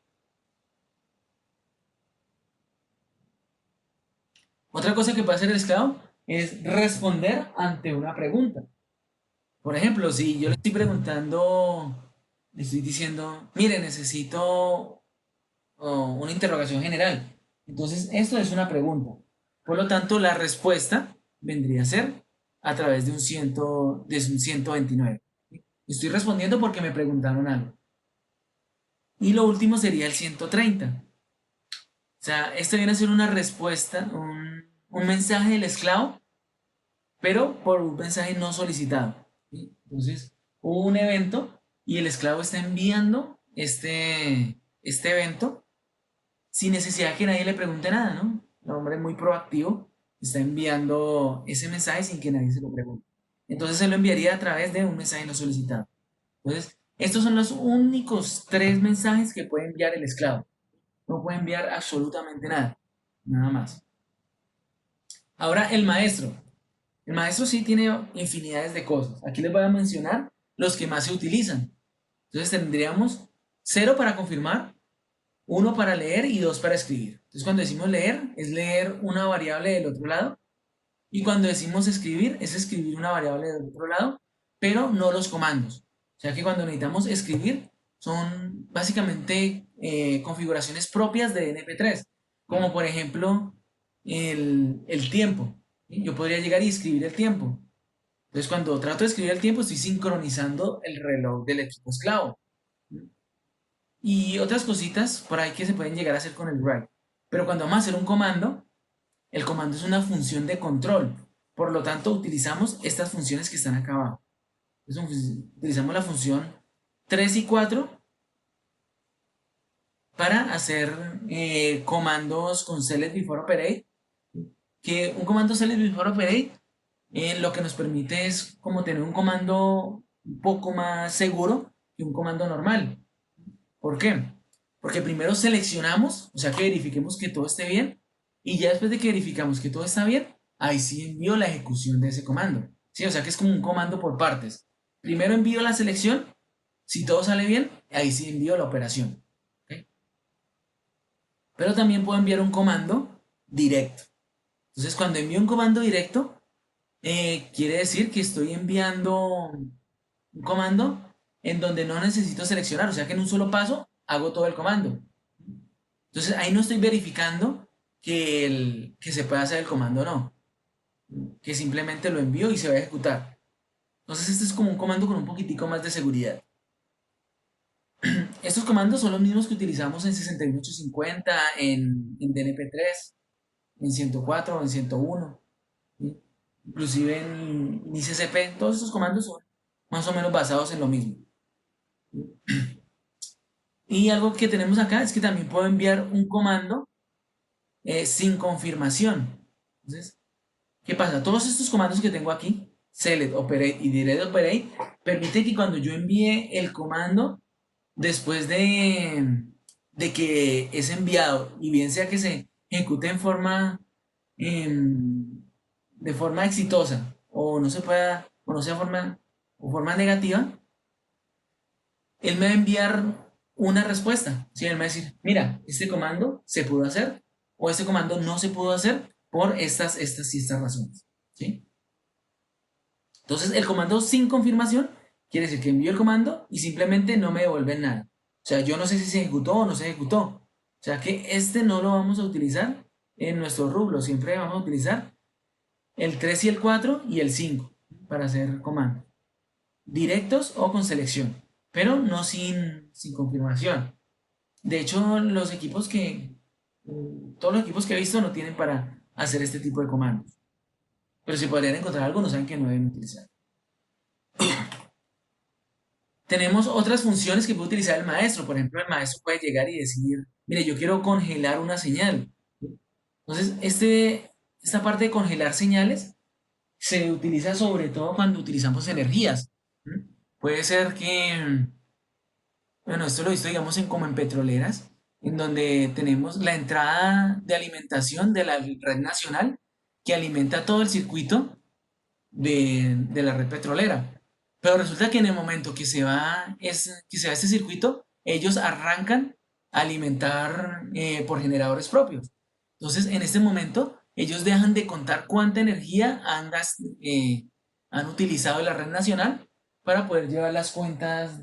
Speaker 1: Otra cosa que puede hacer el esclavo es responder ante una pregunta. Por ejemplo, si yo le estoy preguntando, le estoy diciendo, mire, necesito una interrogación general. Entonces, esto es una pregunta. Por lo tanto, la respuesta vendría a ser a través de un 129. Estoy respondiendo porque me preguntaron algo. Y lo último sería el 130. O sea, esto viene a ser una respuesta, un mensaje del esclavo, pero por un mensaje no solicitado. ¿Sí? Entonces, hubo un evento y el esclavo está enviando este evento sin necesidad de que nadie le pregunte nada, ¿no? El hombre es muy proactivo, está enviando ese mensaje sin que nadie se lo pregunte. Entonces se lo enviaría a través de un mensaje no solicitado. Entonces, estos son los únicos 3 mensajes que puede enviar el esclavo. No puede enviar absolutamente nada, nada más. Ahora el maestro. El maestro sí tiene infinidades de cosas. Aquí les voy a mencionar los que más se utilizan. Entonces tendríamos 0 para confirmar, 1 para leer y 2 para escribir. Entonces cuando decimos leer, es leer una variable del otro lado. Y cuando decimos escribir, es escribir una variable del otro lado, pero no los comandos. O sea que cuando necesitamos escribir, son básicamente configuraciones propias de NP3, como por ejemplo el tiempo. ¿Sí? Yo podría llegar y escribir el tiempo. Entonces cuando trato de escribir el tiempo, estoy sincronizando el reloj del equipo esclavo. Y otras cositas por ahí que se pueden llegar a hacer con el write. Pero cuando vamos a hacer un comando, el comando es una función de control. Por lo tanto, utilizamos estas funciones que están acá abajo. Utilizamos la función 3 y 4 para hacer comandos con select before operate. Que un comando select before operate lo que nos permite es como tener un comando un poco más seguro que un comando normal. ¿Por qué? Porque primero seleccionamos, o sea que verifiquemos que todo esté bien, y ya después de que verificamos que todo está bien, ahí sí envío la ejecución de ese comando. ¿Sí? O sea que es como un comando por partes. Primero envío la selección, si todo sale bien, ahí sí envío la operación. ¿Ok? Pero también puedo enviar un comando directo. Entonces cuando envío un comando directo, quiere decir que estoy enviando un comando en donde no necesito seleccionar, o sea que en un solo paso hago todo el comando. Entonces ahí no estoy verificando que se pueda hacer el comando no, que simplemente lo envío y se va a ejecutar. Entonces este es como un comando con un poquitico más de seguridad. Estos comandos son los mismos que utilizamos en 61850, en DNP3, en 104 o en 101, ¿sí? Inclusive en ICCP. Todos estos comandos son más o menos basados en lo mismo. Y algo que tenemos acá es que también puedo enviar un comando sin confirmación. Entonces, ¿qué pasa? Todos estos comandos que tengo aquí, select, operate y direct operate, permite que cuando yo envíe el comando, después de que es enviado, y bien sea que se ejecute de forma exitosa, o no se pueda, o no sea forma negativa, él me va a enviar una respuesta. ¿Sí? Él me va a decir, mira, este comando se pudo hacer, o este comando no se pudo hacer por estas y estas razones. ¿Sí? Entonces, el comando sin confirmación quiere decir que envío el comando y simplemente no me devuelven nada. O sea, yo no sé si se ejecutó o no se ejecutó. O sea que este no lo vamos a utilizar en nuestro rublo. Siempre vamos a utilizar el 3 y el 4 y el 5 para hacer comandos. Directos o con selección, pero no sin confirmación. De hecho, todos los equipos que he visto no tienen para hacer este tipo de comandos. Pero si podrían encontrar algo, no saben que no deben utilizar. Tenemos otras funciones que puede utilizar el maestro. Por ejemplo, el maestro puede llegar y decir, mire, yo quiero congelar una señal. Entonces, esta parte de congelar señales se utiliza sobre todo cuando utilizamos energías. Puede ser que, bueno, esto lo he visto, digamos, como en petroleras, en donde tenemos la entrada de alimentación de la red nacional que alimenta todo el circuito de la red petrolera. Pero resulta que en el momento que se va este circuito, ellos arrancan a alimentar por generadores propios. Entonces, en este momento, ellos dejan de contar cuánta energía han utilizado de la red nacional para poder llevar las cuentas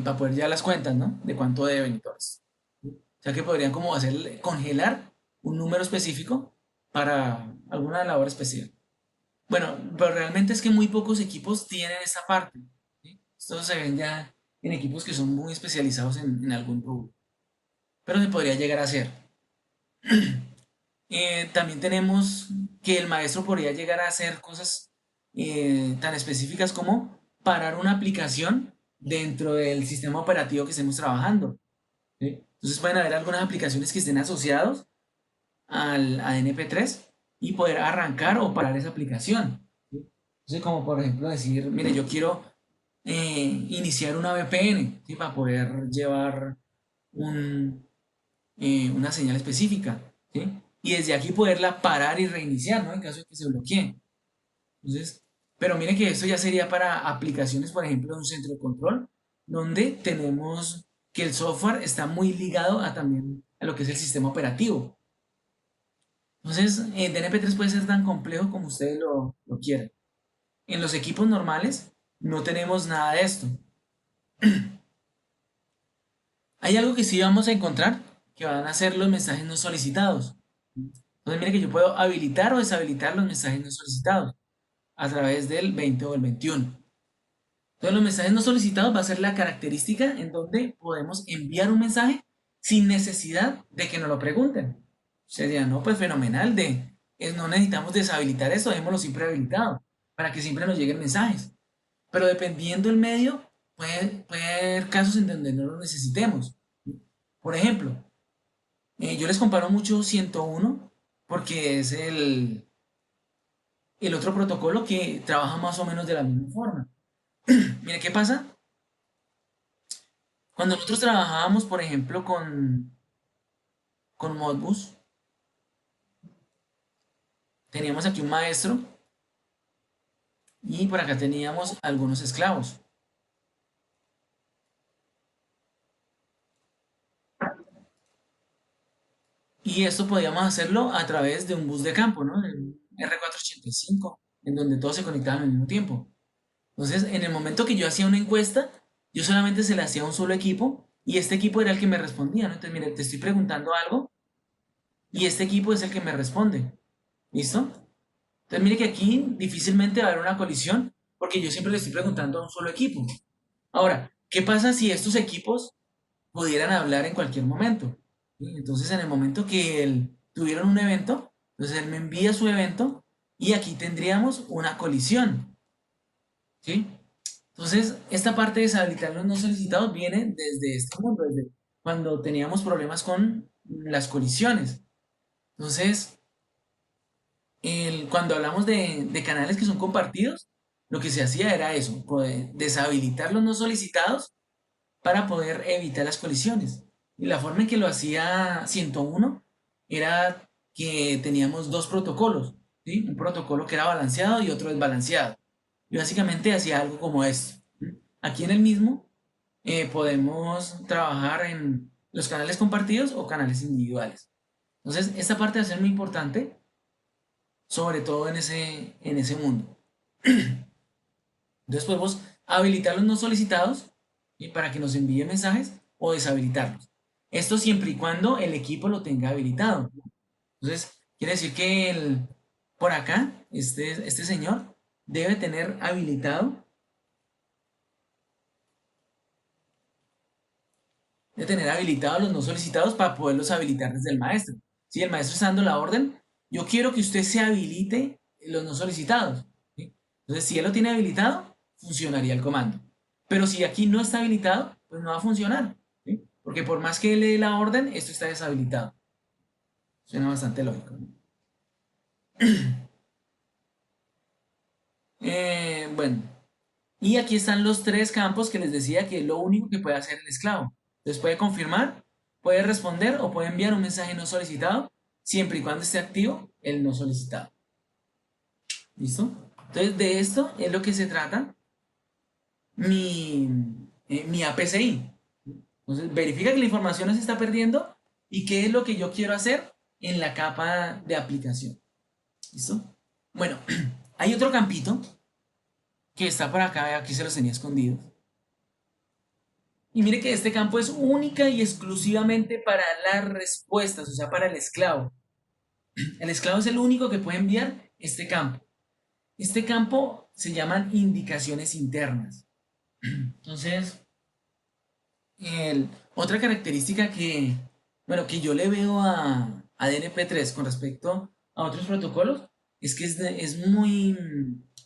Speaker 1: para poder llevar las cuentas, ¿no? De cuánto deben y todo eso. O sea que podrían como hacer congelar un número específico para alguna labor especial. Bueno, pero realmente es que muy pocos equipos tienen esta parte, ¿sí? Esto se ven ya en equipos que son muy especializados en algún rubro. Pero se podría llegar a hacer. También tenemos que el maestro podría llegar a hacer cosas tan específicas como parar una aplicación dentro del sistema operativo que estemos trabajando, ¿sí? Entonces pueden haber algunas aplicaciones que estén asociados a NP3 y poder arrancar o parar esa aplicación, ¿sí? Entonces, como por ejemplo decir, mire, yo quiero iniciar una VPN, ¿sí? Para poder llevar una señal específica, ¿sí? Y desde aquí poderla parar y reiniciar, ¿no? En caso de que se bloquee. Entonces, pero mire que esto ya sería para aplicaciones, por ejemplo, de un centro de control, donde tenemos que el software está muy ligado también a lo que es el sistema operativo. Entonces, DNP3 puede ser tan complejo como ustedes lo quieran. En los equipos normales no tenemos nada de esto. Hay algo que sí vamos a encontrar, que van a ser los mensajes no solicitados. Entonces, mire que yo puedo habilitar o deshabilitar los mensajes no solicitados a través del 20 o el 21. Entonces, los mensajes no solicitados va a ser la característica en donde podemos enviar un mensaje sin necesidad de que nos lo pregunten. Sería, no, pues fenomenal, no necesitamos deshabilitar eso, dejémoslo siempre habilitado, para que siempre nos lleguen mensajes. Pero dependiendo del medio, puede haber casos en donde no lo necesitemos. Por ejemplo, yo les comparo mucho 101 porque es el otro protocolo que trabaja más o menos de la misma forma. Mire, ¿qué pasa? Cuando nosotros trabajábamos, por ejemplo, con Modbus, teníamos aquí un maestro y por acá teníamos algunos esclavos. Y esto podíamos hacerlo a través de un bus de campo, ¿no? El R485, en donde todos se conectaban al mismo tiempo. Entonces, en el momento que yo hacía una encuesta, yo solamente se la hacía a un solo equipo y este equipo era el que me respondía, ¿no? Entonces, mire, te estoy preguntando algo y este equipo es el que me responde. ¿Listo? Entonces, mire que aquí difícilmente va a haber una colisión porque yo siempre le estoy preguntando a un solo equipo. Ahora, ¿qué pasa si estos equipos pudieran hablar en cualquier momento? ¿Sí? Entonces, en el momento que él tuvieron un evento, entonces él me envía su evento y aquí tendríamos una colisión. ¿Sí? Entonces, esta parte de deshabilitar los no solicitados viene desde este mundo, desde cuando teníamos problemas con las colisiones. Entonces, cuando hablamos de canales que son compartidos, lo que se hacía era eso, poder deshabilitar los no solicitados para poder evitar las colisiones. Y la forma en que lo hacía 101 era que teníamos dos protocolos, ¿sí? Un protocolo que era balanceado y otro desbalanceado. Y básicamente hacía algo como esto. ¿Sí? Aquí en el mismo podemos trabajar en los canales compartidos o canales individuales. Entonces, esta parte va a ser muy importante, sobre todo en ese mundo. Entonces podemos habilitar los no solicitados y para que nos envíe mensajes o deshabilitarlos. Esto siempre y cuando el equipo lo tenga habilitado. Entonces, quiere decir que por acá, este señor debe tener habilitados los no solicitados para poderlos habilitar desde el maestro. Si el maestro está dando la orden, yo quiero que usted se habilite los no solicitados. ¿Sí? Entonces, si él lo tiene habilitado, funcionaría el comando. Pero si aquí no está habilitado, pues no va a funcionar. ¿Sí? Porque por más que él le dé la orden, esto está deshabilitado. Suena bastante lógico, ¿no? Bueno, y aquí están los tres campos que les decía que es lo único que puede hacer el esclavo. Entonces puede confirmar, puede responder o puede enviar un mensaje no solicitado, siempre y cuando esté activo el no solicitado. ¿Listo? Entonces de esto es lo que se trata mi, mi APCI. Entonces verifica que la información no se está perdiendo y qué es lo que yo quiero hacer en la capa de aplicación. ¿Listo? Bueno, hay otro campito que está por acá, aquí se los tenía escondidos. Y mire que este campo es única y exclusivamente para las respuestas, o sea, para el esclavo. El esclavo es el único que puede enviar este campo. Este campo se llaman indicaciones internas. Entonces, otra característica bueno, que yo le veo a DNP3 con respecto a otros protocolos es que es muy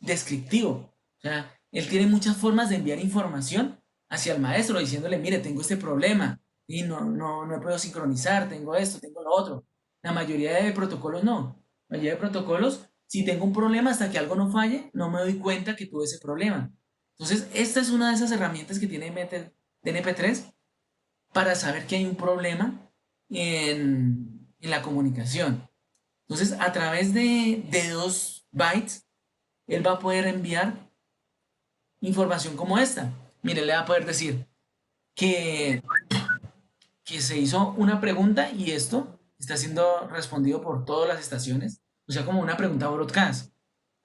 Speaker 1: descriptivo. O sea, él tiene muchas formas de enviar información hacia el maestro diciéndole, mire, tengo este problema y no puedo sincronizar, tengo esto, tengo lo otro. La mayoría de protocolos no. La mayoría de protocolos, si tengo un problema hasta que algo no falle, no me doy cuenta que tuve ese problema. Entonces, esta es una de esas herramientas que tiene DNP3 para saber que hay un problema en la comunicación. Entonces, a través de 2 bytes, él va a poder enviar información como esta. Mire, le va a poder decir que, que se hizo una pregunta y esto está siendo respondido por todas las estaciones. O sea, como una pregunta broadcast.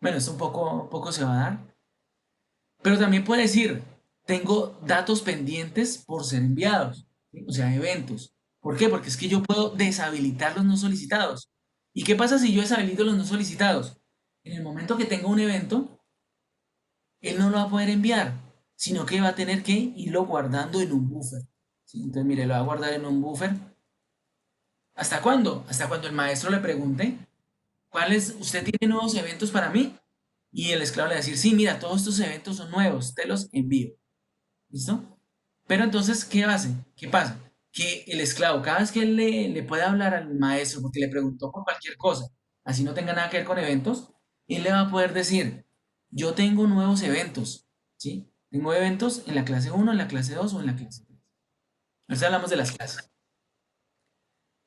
Speaker 1: Bueno, esto un poco se va a dar. Pero también puede decir, tengo datos pendientes por ser enviados, ¿sí? O sea, eventos. ¿Por qué? Porque es que yo puedo deshabilitar los no solicitados. ¿Y qué pasa si yo deshabilito los no solicitados? En el momento que tenga un evento, él no lo va a poder enviar, sino que va a tener que irlo guardando en un buffer. ¿Sí? Entonces, mire, lo va a guardar en un buffer. ¿Hasta cuándo? Hasta cuando el maestro le pregunte, ¿usted tiene nuevos eventos para mí? Y el esclavo le va a decir, sí, mira, todos estos eventos son nuevos, te los envío. ¿Listo? Pero entonces, ¿qué hace? ¿Qué pasa? Que el esclavo, cada vez que él le puede hablar al maestro porque le preguntó por cualquier cosa, así no tenga nada que ver con eventos, él le va a poder decir, yo tengo nuevos eventos, ¿sí? Tengo eventos en la clase 1, en la clase 2 o en la clase 3. Ahorita hablamos de las clases.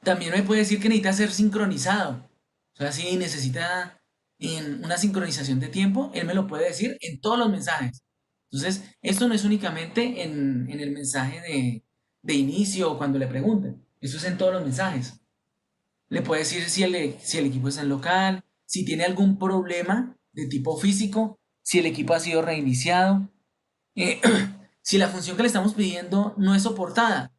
Speaker 1: También me puede decir que necesita ser sincronizado. O sea, si necesita en una sincronización de tiempo, él me lo puede decir en todos los mensajes. Entonces, esto no es únicamente en el mensaje de inicio o cuando le pregunten. Eso es en todos los mensajes. Le puede decir si el equipo está en local, si tiene algún problema de tipo físico, si el equipo ha sido reiniciado, eh, si la función que le estamos pidiendo no es soportada.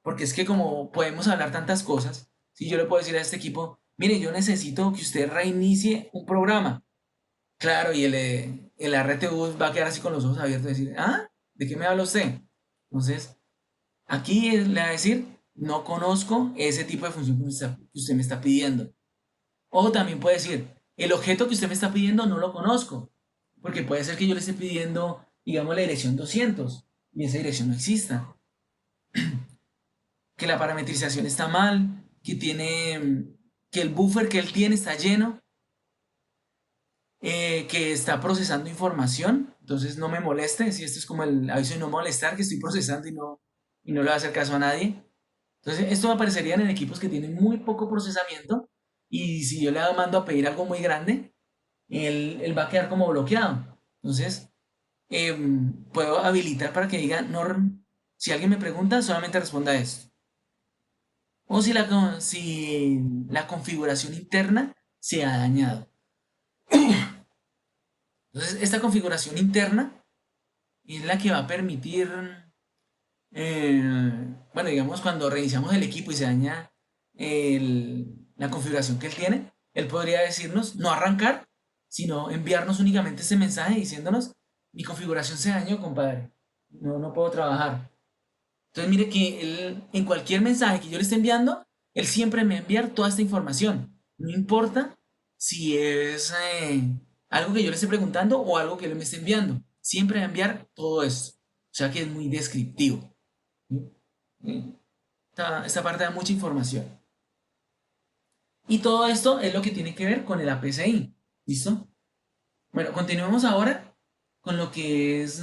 Speaker 1: porque es que como podemos hablar tantas cosas, si yo le puedo decir a este equipo, mire, yo necesito que usted reinicie un programa. Claro, y el RTU va a quedar así con los ojos abiertos y decir, ah, ¿de qué me habla usted? Entonces, aquí le va a decir, no conozco ese tipo de función que usted me está pidiendo. O también puede decir, el objeto que usted me está pidiendo no lo conozco, porque puede ser que yo le esté pidiendo, digamos, la dirección 200 y esa dirección no exista, que la parametrización está mal, que el buffer que él tiene está lleno, que está procesando información, entonces no me moleste, si esto es como el aviso de no molestar, que estoy procesando y no le va a hacer caso a nadie. Entonces, esto aparecería en equipos que tienen muy poco procesamiento y si yo le mando a pedir algo muy grande, él va a quedar como bloqueado. Entonces, puedo habilitar para que diga, no, si alguien me pregunta, solamente responda esto. O si la configuración interna se ha dañado. Entonces, esta configuración interna es la que va a permitir, bueno, digamos, cuando reiniciamos el equipo y se daña la configuración que él tiene, él podría decirnos no arrancar, sino enviarnos únicamente ese mensaje diciéndonos, mi configuración se dañó, compadre, no puedo trabajar. Entonces mire que él, en cualquier mensaje que yo le esté enviando, él siempre me va a enviar toda esta información. No importa si es algo que yo le esté preguntando o algo que él me esté enviando. Siempre va a enviar todo esto. O sea que es muy descriptivo. ¿Sí? Esta parte da mucha información. Y todo esto es lo que tiene que ver con el APCI. ¿Listo? Bueno, continuemos ahora con lo que es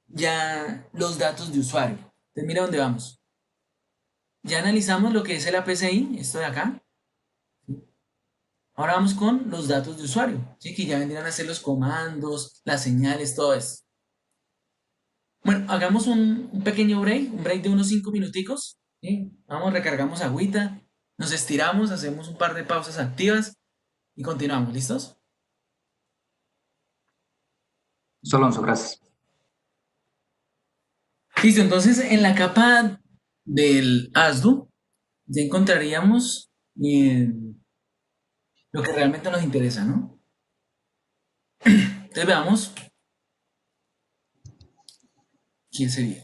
Speaker 1: ya los datos de usuario. Entonces mira dónde vamos. Ya analizamos lo que es el APCI, esto de acá. Ahora vamos con los datos de usuario, ¿sí? Que ya vendrían a ser los comandos, las señales, todo eso. Bueno, hagamos un pequeño break, un break de unos 5 minuticos. ¿Sí? Vamos, recargamos agüita, nos estiramos, hacemos un par de pausas activas y continuamos, ¿listos?
Speaker 2: Listo, Alonso, gracias.
Speaker 1: Listo, entonces en la capa del ASDU ya encontraríamos lo que realmente nos interesa, ¿no? Entonces veamos quién sería.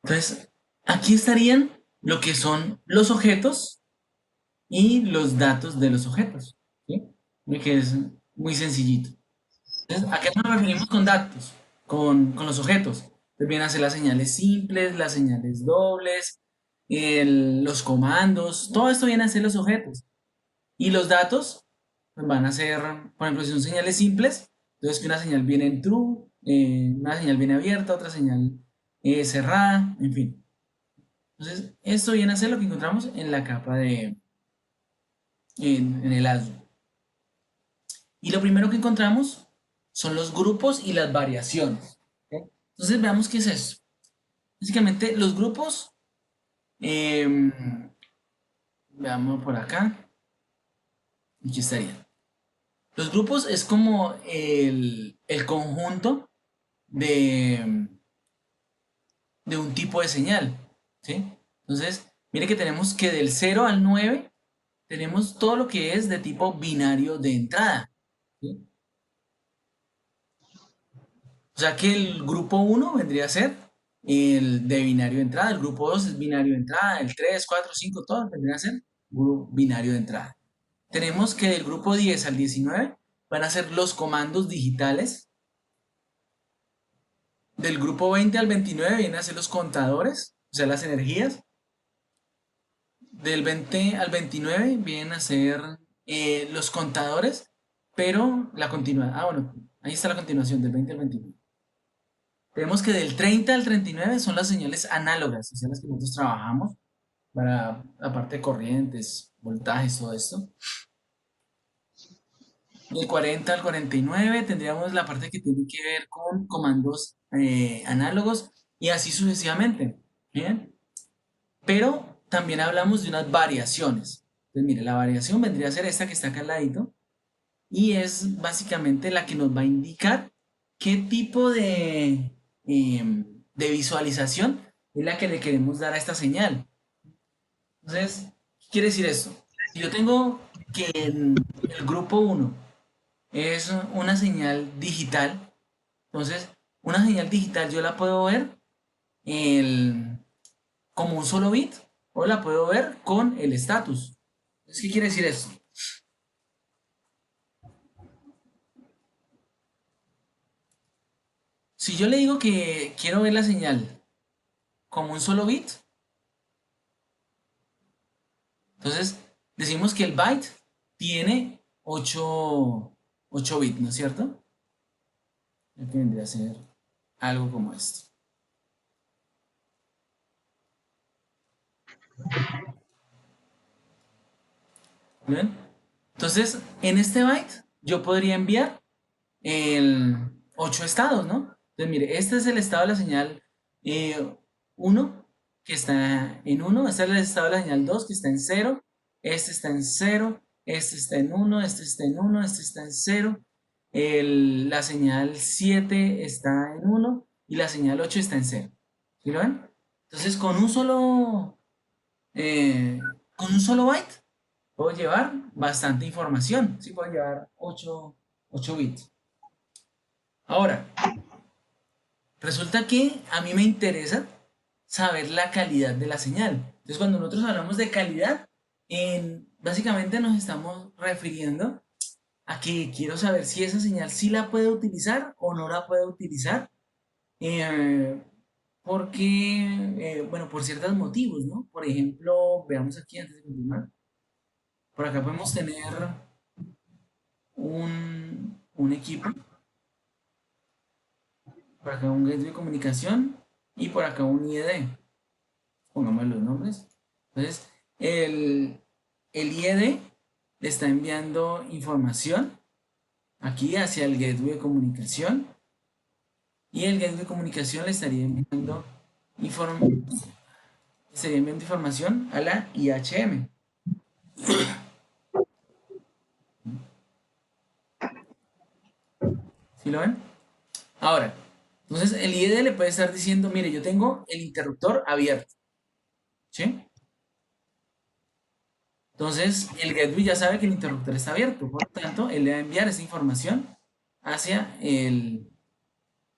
Speaker 1: Entonces, aquí estarían lo que son los objetos y los datos de los objetos, ¿sí? Que es muy sencillito. Entonces, ¿a qué nos referimos con datos? Con los objetos. Entonces, vienen a ser las señales simples, las señales dobles, los comandos, todo esto viene a ser los objetos. Y los datos pues, van a ser, por ejemplo, si son señales simples, entonces que una señal viene en true, una señal viene abierta, otra señal cerrada, en fin. Entonces, esto viene a ser lo que encontramos en la capa en el ASDU. Y lo primero que encontramos son los grupos y las variaciones. ¿Ok? Entonces, veamos qué es eso. Básicamente, los grupos, veamos por acá, aquí estarían. Los grupos es como el conjunto de, de un tipo de señal. ¿Sí? Entonces, mire que tenemos que del 0 al 9 tenemos todo lo que es de tipo binario de entrada. ¿Sí? O sea que el grupo 1 vendría a ser el de binario de entrada, el grupo 2 es binario de entrada, el 3 4 5 todos vendrían a ser binario de entrada. Tenemos que del grupo 10 al 19 van a ser los comandos digitales. Del grupo 20 al 29 vienen a ser los contadores, o sea, las energías. Del 20 al 29 vienen a ser los contadores, pero la continuación. Ah, bueno, ahí está la continuación del 20 al 29. Tenemos que del 30 al 39 son las señales análogas, o sea, las que nosotros trabajamos para la parte de corrientes, voltajes, todo esto. Del 40 al 49 tendríamos la parte que tiene que ver con comandos análogos y así sucesivamente. ¿Bien? Pero también hablamos de unas variaciones. Entonces, mire, la variación vendría a ser esta que está acá al ladito. y es básicamente la que nos va a indicar qué tipo de visualización es la que le queremos dar a esta señal. Entonces, ¿qué quiere decir esto? Si yo tengo que el grupo uno es una señal digital, entonces una señal digital yo la puedo ver el- como un solo bit o la puedo ver con el status. Entonces, ¿qué quiere decir esto? Si yo le digo que quiero ver la señal como un solo bit, entonces decimos que el byte tiene 8 bits, ¿no es cierto? Que vendría a ser algo como esto. ¿Ven? Entonces, en este byte yo podría enviar el 8 estados, ¿no? Entonces, mire, este es el estado de la señal 1, que está en 1. Este es el estado de la señal 2, que está en 0. Este está en 0. Este está en 1. Este está en 1. Este está en 0. La señal 7 está en 1. Y la señal 8 está en 0. ¿Sí lo ven? Entonces, con un solo byte, puedo llevar bastante información. Sí, puedo llevar 8 bits. Ahora, resulta que a mí me interesa saber la calidad de la señal. Entonces, cuando nosotros hablamos de calidad, básicamente nos estamos refiriendo a que quiero saber si esa señal sí la puedo utilizar o no la puedo utilizar, eh, porque, bueno, por ciertos motivos, ¿no? Por ejemplo, veamos aquí antes de continuar, por acá podemos tener un equipo, por acá un gateway de comunicación y por acá un IED. Pongamos los nombres. Entonces, el IED le está enviando información aquí hacia el gateway de comunicación y el gateway de comunicación le estaría enviando información a la IHM. ¿Sí lo ven? Ahora, entonces el IED le puede estar diciendo, mire, yo tengo el interruptor abierto. ¿Sí? Entonces, el gateway ya sabe que el interruptor está abierto, por lo tanto, él le va a enviar esa información hacia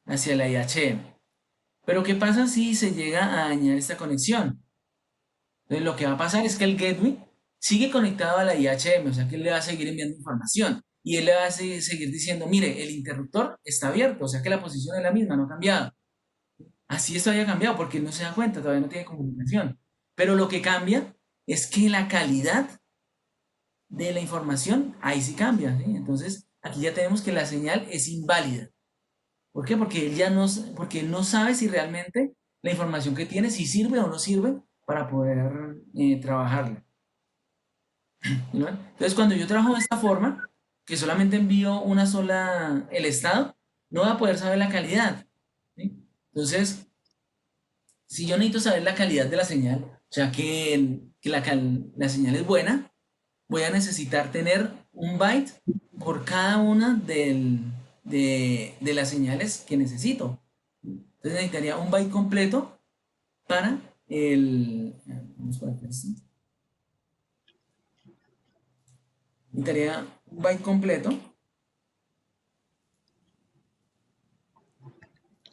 Speaker 1: hacia la IHM. Pero ¿qué pasa si se llega a dañar esta conexión? Entonces, lo que va a pasar es que el gateway sigue conectado a la IHM, o sea que él le va a seguir enviando información y él le va a seguir diciendo, mire, el interruptor está abierto, o sea que la posición es la misma, no ha cambiado. Así esto haya cambiado porque él no se da cuenta, todavía no tiene comunicación. Pero lo que cambia es que la calidad de la información ahí sí cambia, ¿sí? Entonces, aquí ya tenemos que la señal es inválida. ¿Por qué? Porque porque él no sabe si realmente la información que tiene, si sirve o no sirve para poder trabajarla. ¿No? Entonces, cuando yo trabajo de esta forma, que solamente envío una sola, el estado, no va a poder saber la calidad. ¿Sí? Entonces, si yo necesito saber la calidad de la señal, o sea, que la señal es buena, voy a necesitar tener un byte por cada una de las señales que necesito. Entonces necesitaría un byte completo para vamos por acá, ¿sí? Necesitaría un byte completo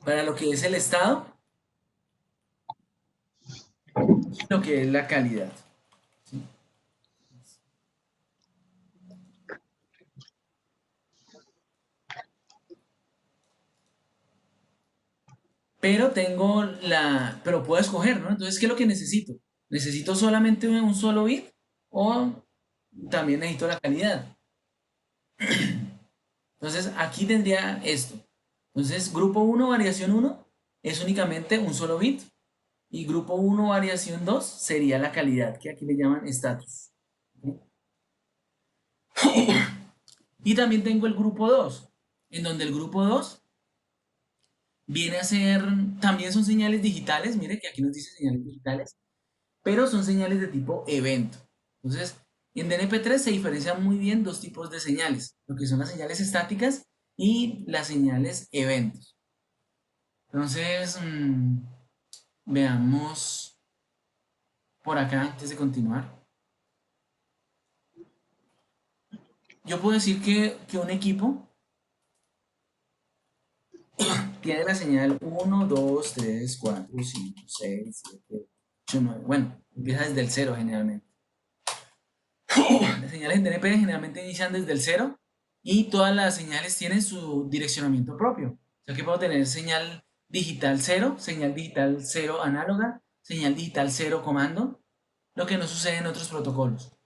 Speaker 1: para lo que es el estado y lo que es la calidad. ¿Sí? Pero puedo escoger, ¿no? Entonces, ¿qué es lo que necesito? ¿Necesito solamente un solo bit o también necesito la calidad? Entonces, aquí tendría esto. Entonces, grupo uno variación uno es únicamente un solo bit. Y grupo uno variación 2 sería la calidad, que aquí le llaman status. Y también tengo el grupo 2 en donde el grupo 2 viene a ser, también son señales digitales, mire que aquí nos dice señales digitales, pero son señales de tipo evento. Entonces, En DNP3 se diferencian muy bien dos tipos de señales, lo que son las señales estáticas y las señales eventos. Entonces, veamos por acá antes de continuar. Yo puedo decir que un equipo tiene la señal 1, 2, 3, 4, 5, 6, 7, 8, 9. Bueno, empieza desde el 0 generalmente. Las señales en DNP generalmente inician desde el 0 y todas las señales tienen su direccionamiento propio. O sea que puedo tener señal digital 0, señal digital 0 análoga, señal digital 0 comando, lo que no sucede en otros protocolos.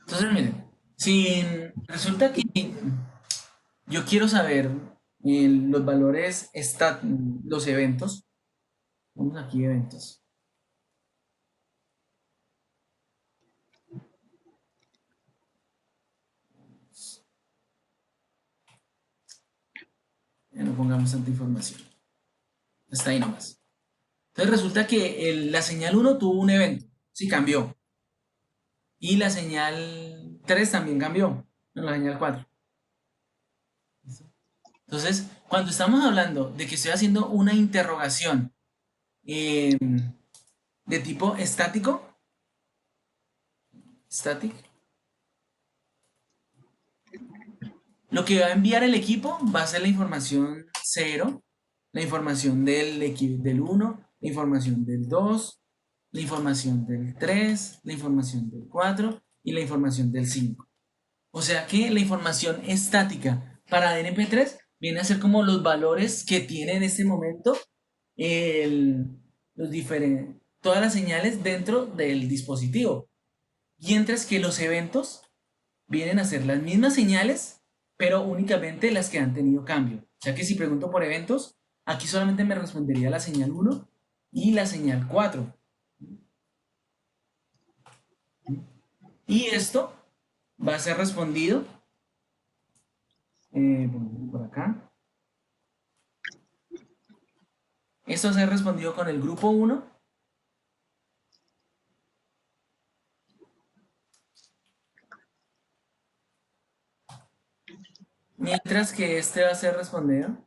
Speaker 1: Entonces, miren, si resulta que yo quiero saber los valores, los eventos, vamos aquí eventos. No pongamos tanta información. Está ahí nomás. Entonces resulta que la señal 1 tuvo un evento, sí cambió. Y la señal 3 también cambió, no, la señal 4. Entonces, cuando estamos hablando de que estoy haciendo una interrogación eh, de tipo estático, static, lo que va a enviar el equipo va a ser la información 0, la información del 1, la información del 2, la información del 3, la información del 4 y la información del 5. O sea que la información estática para DNP3 viene a ser como los valores que tiene en este momento todas las señales dentro del dispositivo. Mientras que los eventos vienen a ser las mismas señales, pero únicamente las que han tenido cambio. O sea que si pregunto por eventos, aquí solamente me respondería la señal 1 y la señal 4. Y esto va a ser respondido por acá. Esto va a ser respondido con el grupo 1. Mientras que este va a ser respondido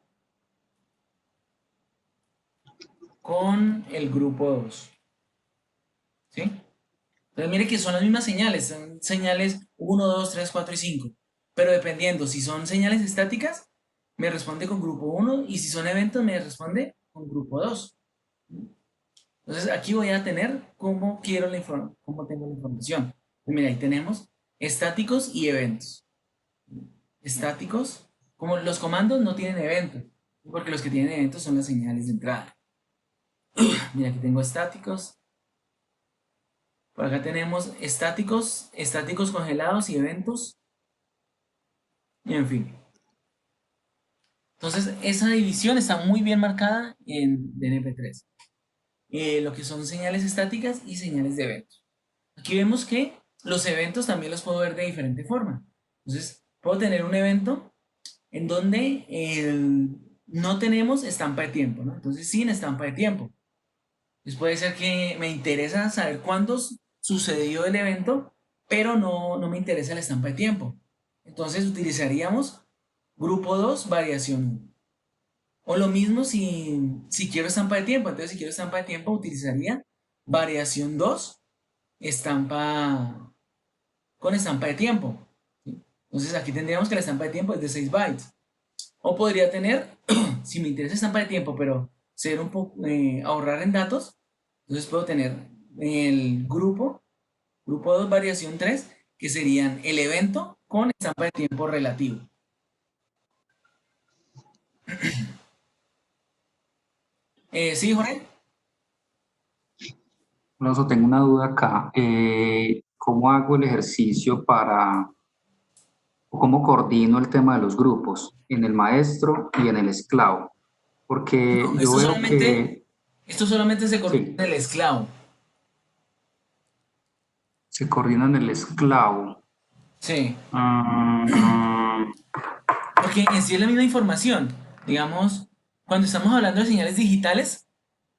Speaker 1: con el grupo 2. ¿Sí? Entonces mire que son las mismas señales, son señales 1, 2, 3, 4 y 5. Pero dependiendo, si son señales estáticas, me responde con grupo 1 y si son eventos, me responde con grupo 2. Entonces aquí voy a tener cómo cómo tengo la información. Pues mira, ahí tenemos estáticos y eventos. Estáticos, como los comandos no tienen eventos, porque los que tienen eventos son las señales de entrada. Mira, aquí tengo estáticos. Por acá tenemos estáticos, estáticos congelados y eventos. Y en fin. Entonces, esa división está muy bien marcada en DNP3. Lo que son señales estáticas y señales de eventos. Aquí vemos que los eventos también los puedo ver de diferente forma. Entonces, puedo tener un evento en donde no tenemos estampa de tiempo, ¿no? Entonces, sin estampa de tiempo. Entonces, puede ser que me interesa saber cuándo sucedió el evento, pero no me interesa la estampa de tiempo. Entonces, utilizaríamos grupo 2, variación 1. O lo mismo si quiero estampa de tiempo. Entonces, si quiero estampa de tiempo, utilizaría variación 2, estampa con estampa de tiempo. ¿Sí? Entonces, aquí tendríamos que la estampa de tiempo es de 6 bytes. O podría tener, si me interesa estampa de tiempo, pero ser un poco, ahorrar en datos, entonces puedo tener el grupo 2, variación 3, que serían el evento con estampa de tiempo relativo. ¿Sí, Jorge?
Speaker 2: Alonso, tengo una duda acá. ¿Cómo hago el ejercicio o cómo coordino el tema de los grupos en el maestro y en el esclavo? Porque
Speaker 1: No,
Speaker 2: yo veo
Speaker 1: esto solamente se coordina
Speaker 2: sí,
Speaker 1: en el esclavo.
Speaker 2: se coordina en el esclavo.
Speaker 1: Sí.
Speaker 2: Ah,
Speaker 1: Porque en sí es la misma información. Digamos, cuando estamos hablando de señales digitales,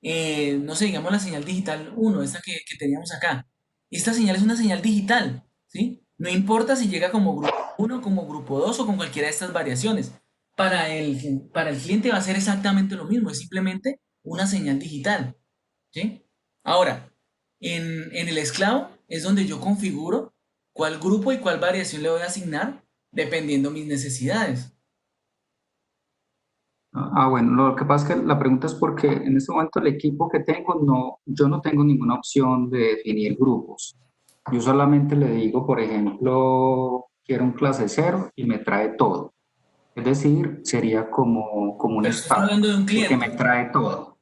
Speaker 1: no sé, digamos la señal digital uno, esta que teníamos acá. Esta señal es una señal digital, ¿sí? No importa si llega como grupo uno, como grupo 2 o con cualquiera de estas variaciones. Para el cliente va a ser exactamente lo mismo, es simplemente una señal digital, ¿sí? Ahora, en el esclavo es donde yo configuro cuál grupo y cuál variación le voy a asignar dependiendo mis necesidades.
Speaker 2: Bueno, lo que pasa es que la pregunta es porque en este momento el equipo que tengo, no, yo no tengo ninguna opción de definir grupos. Yo solamente le digo, por ejemplo, quiero un clase cero y me trae todo. Es decir, sería como un
Speaker 1: Pero usted está hablando
Speaker 2: status,
Speaker 1: de un
Speaker 2: porque me
Speaker 1: cliente,
Speaker 2: trae todo.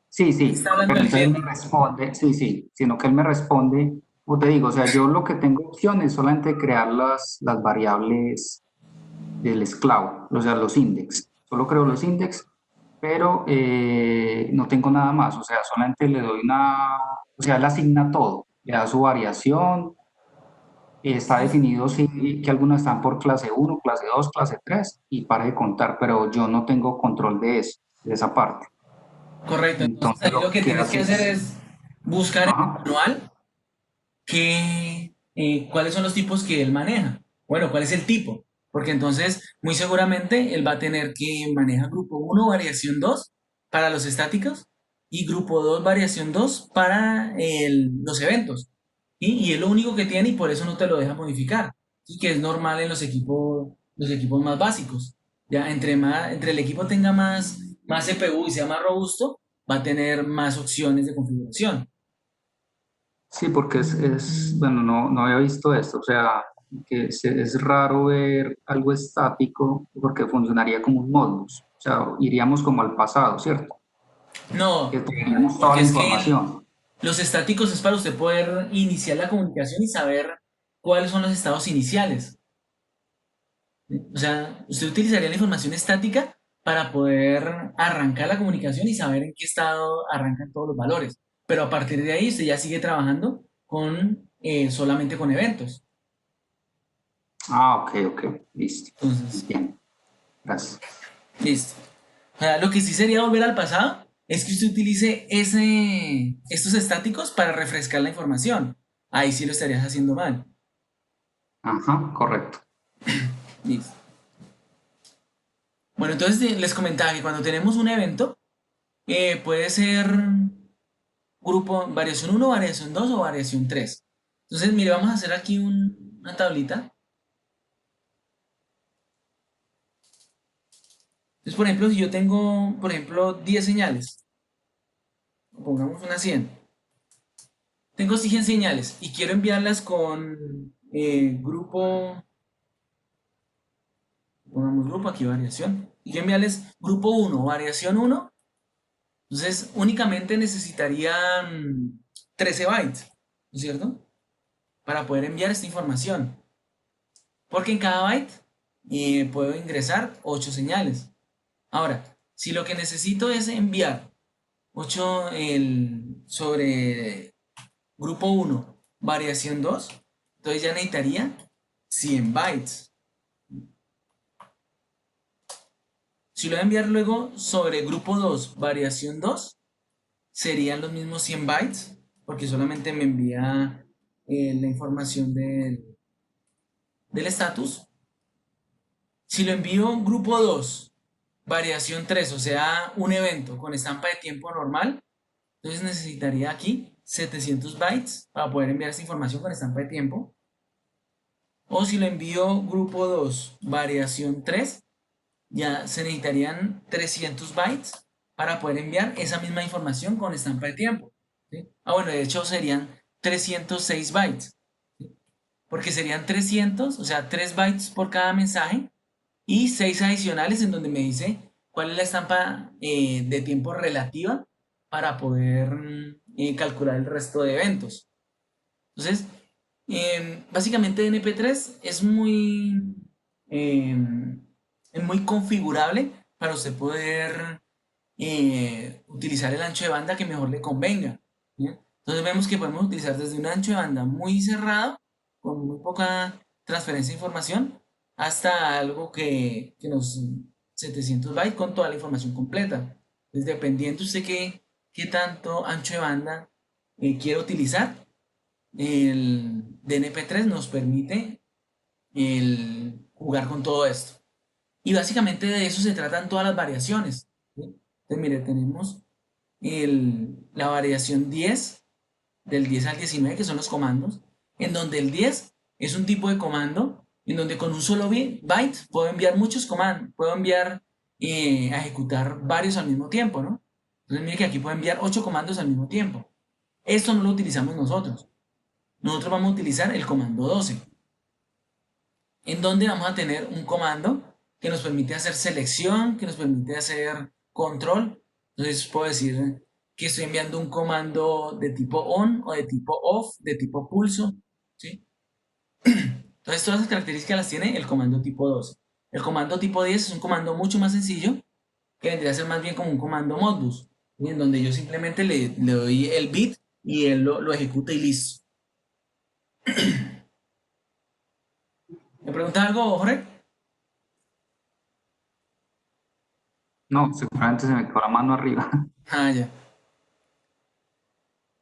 Speaker 2: Sí,
Speaker 1: usted
Speaker 2: sí,
Speaker 1: está hablando
Speaker 2: pero
Speaker 1: del
Speaker 2: entonces me
Speaker 1: cliente.
Speaker 2: responde, sí, sí, sino que él me responde, como te digo, o sea, yo lo que tengo opción es solamente crear las variables del esclavo, o sea, los index. Solo creo los index, pero no tengo nada más, o sea, solamente le doy o sea, él asigna todo, le da su variación, está definido si, que algunos están por clase uno, clase 2, clase 3 y para de contar, pero yo no tengo control de eso, de esa parte.
Speaker 1: Correcto, entonces
Speaker 2: Entonces
Speaker 1: ahí
Speaker 2: lo
Speaker 1: lo que
Speaker 2: que
Speaker 1: tienes que
Speaker 2: hace
Speaker 1: hacer
Speaker 2: es,
Speaker 1: es buscar en
Speaker 2: ajá,
Speaker 1: el manual cuáles son los tipos que él maneja. Bueno, cuál es el tipo, porque entonces muy seguramente él va a tener que manejar grupo uno variación 2 para los estáticos y grupo 2 variación 2 para los eventos. Y es lo único que tiene y por eso no te lo deja modificar. Y que es normal en los equipos más básicos. Ya, entre el equipo tenga más CPU y sea más robusto, va a tener más opciones de configuración.
Speaker 2: sí, porque bueno, no había visto esto, o sea, que es raro ver algo estático porque funcionaría como un modus, o sea, iríamos como al pasado, ¿cierto? Que
Speaker 1: No,
Speaker 2: tendríamos toda
Speaker 1: porque
Speaker 2: la
Speaker 1: es que
Speaker 2: información.
Speaker 1: los estáticos es para usted poder iniciar la comunicación y saber cuáles son los estados iniciales. O sea, usted utilizaría la información estática para poder arrancar la comunicación y saber en qué estado arrancan todos los valores. Pero a partir de ahí usted ya sigue trabajando solamente con eventos.
Speaker 2: Ok, ok, listo.
Speaker 1: Entonces,
Speaker 2: Bien, gracias.
Speaker 1: listo. O sea, lo que sí sería volver al pasado es que usted utilice estos estáticos para refrescar la información. Ahí sí lo estarías haciendo mal.
Speaker 2: Ajá, correcto.
Speaker 1: Listo. Bueno, entonces les comentaba que cuando tenemos un evento, puede ser grupo variación uno, variación 2 o variación 3. Entonces, mire, vamos a hacer aquí una tablita. Entonces, por ejemplo, si yo tengo, por ejemplo, 10 señales, pongamos una 100. Tengo 100 señales y quiero enviarlas con grupo, pongamos grupo, aquí variación, y quiero enviarles grupo uno, variación uno. Entonces, únicamente necesitarían 13 bytes, ¿no es cierto? Para poder enviar esta información. Porque en cada byte puedo ingresar 8 señales. Ahora, si lo que necesito es enviar 8 sobre grupo uno variación 2 entonces ya necesitaría 100 bytes. Si lo voy a enviar luego sobre grupo 2 variación 2 serían los mismos 100 bytes, porque solamente me envía la información del estatus. Si lo envío grupo 2 variación 3 o sea, un evento con estampa de tiempo normal, entonces necesitaría aquí 700 bytes para poder enviar esta información con estampa de tiempo. O si lo envío grupo 2 variación 3 ya se necesitarían 300 bytes para poder enviar esa misma información con estampa de tiempo. ¿Sí? Bueno, de hecho serían 306 bytes, ¿sí? Porque serían 300, o sea, 3 bytes por cada mensaje y 6 adicionales en donde me dice cuál es la estampa de tiempo relativa para poder calcular el resto de eventos. Entonces, básicamente NP3 es muy configurable para usted poder utilizar el ancho de banda que mejor le convenga. ¿Bien? Entonces vemos que podemos utilizar desde un ancho de banda muy cerrado, con muy poca transferencia de información, hasta algo que nos 700 bytes con toda la información completa. Entonces, dependiendo usted qué tanto ancho de banda quiere utilizar, el DNP3 nos permite el jugar con todo esto. Y básicamente de eso se tratan todas las variaciones, ¿sí? Entonces, mire, tenemos la variación 10, del 10 al 19, que son los comandos, en donde el 10 es un tipo de comando en donde con un solo byte puedo enviar muchos comandos, puedo enviar a ejecutar varios al mismo tiempo, ¿no? Entonces mire que aquí puedo enviar 8 comandos al mismo tiempo. Esto no lo utilizamos nosotros. Nosotros vamos a utilizar el comando 12, en donde vamos a tener un comando que nos permite hacer selección, que nos permite hacer control. Entonces puedo decir que estoy enviando un comando de tipo on o de tipo off, de tipo pulso, ¿sí? Entonces todas esas características las tiene el comando tipo 12. El comando tipo 10 es un comando mucho más sencillo, que vendría a ser más bien como un comando Modbus, ¿sí? En donde yo simplemente le doy el bit y él lo ejecuta y listo. ¿Me preguntas algo, Jorge?
Speaker 2: No, seguramente se me quedó la mano arriba.
Speaker 1: Ah, ya.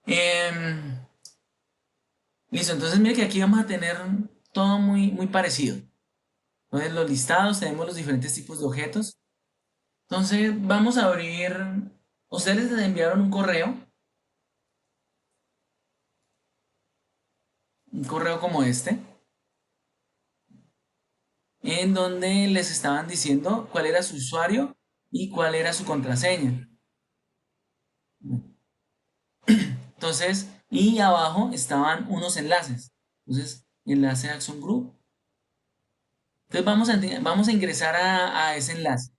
Speaker 1: Em, Listo, entonces mire que aquí vamos a tener todo muy parecido. Entonces los listados, tenemos los diferentes tipos de objetos. Entonces vamos a abrir, ustedes les enviaron un correo como este, en donde les estaban diciendo cuál era su usuario y cuál era su contraseña. Entonces, y abajo estaban unos enlaces. Entonces, enlace a Action Group. Entonces vamos a ingresar a ese enlace.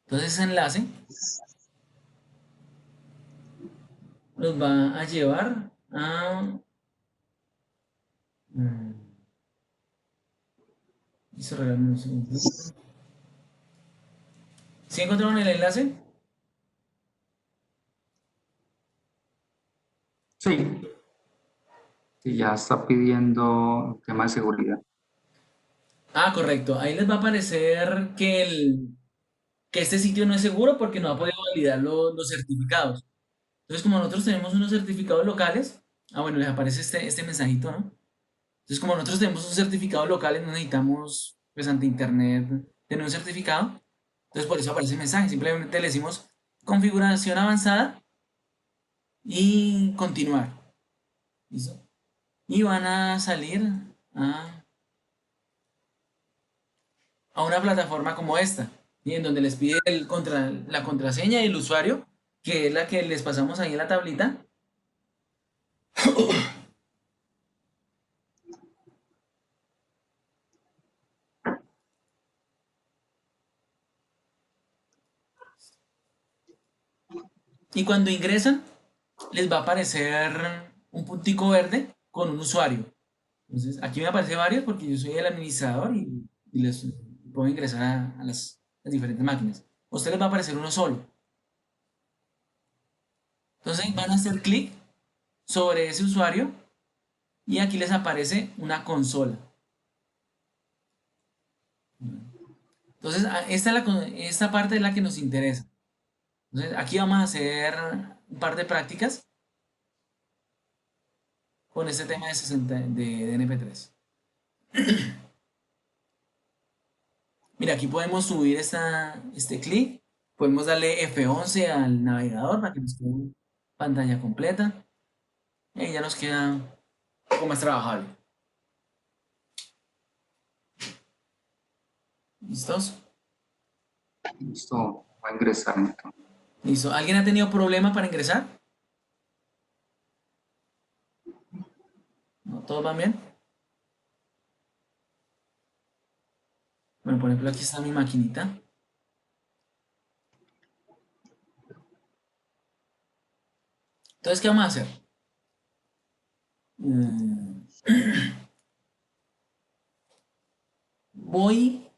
Speaker 1: Entonces ese enlace los va a llevar a... Hizo regalarme un segundo. ¿Sí encontraron el enlace?
Speaker 2: Sí, sí, ya está pidiendo el tema de seguridad.
Speaker 1: Ah, correcto. Ahí les va a aparecer que este sitio no es seguro porque no ha podido validar los certificados. Entonces, como nosotros tenemos unos certificados locales, bueno, les aparece este mensajito, ¿no? Entonces, como nosotros tenemos un certificado local, no necesitamos, pues, ante internet, tener un certificado. Entonces, por eso aparece el mensaje. Simplemente le decimos configuración avanzada y continuar. ¿Listo? Y van a salir a, a una plataforma como esta, ¿sí? En donde les pide la contraseña y el usuario, que es la que les pasamos ahí en la tablita. Y cuando ingresan, les va a aparecer un puntico verde con un usuario. Entonces, aquí me aparece varios porque yo soy el administrador y les puedo ingresar a las diferentes máquinas. A ustedes les va a aparecer uno solo. Entonces van a hacer clic sobre ese usuario y aquí les aparece una consola. Entonces, esta parte es la que nos interesa. Entonces, aquí vamos a hacer un par de prácticas con este tema de, 60, de NP3. Mira, aquí podemos subir este clic, podemos darle F11 al navegador para que nos quede pantalla completa y ya nos queda un poco más trabajable. ¿Listos?
Speaker 2: Listo, voy a ingresar entonces.
Speaker 1: ¿Listo? ¿Alguien ha tenido problema para ingresar? ¿No? ¿Todos van bien? Bueno, por ejemplo, aquí está mi maquinita. Entonces, ¿qué vamos a hacer? Mm, Voy,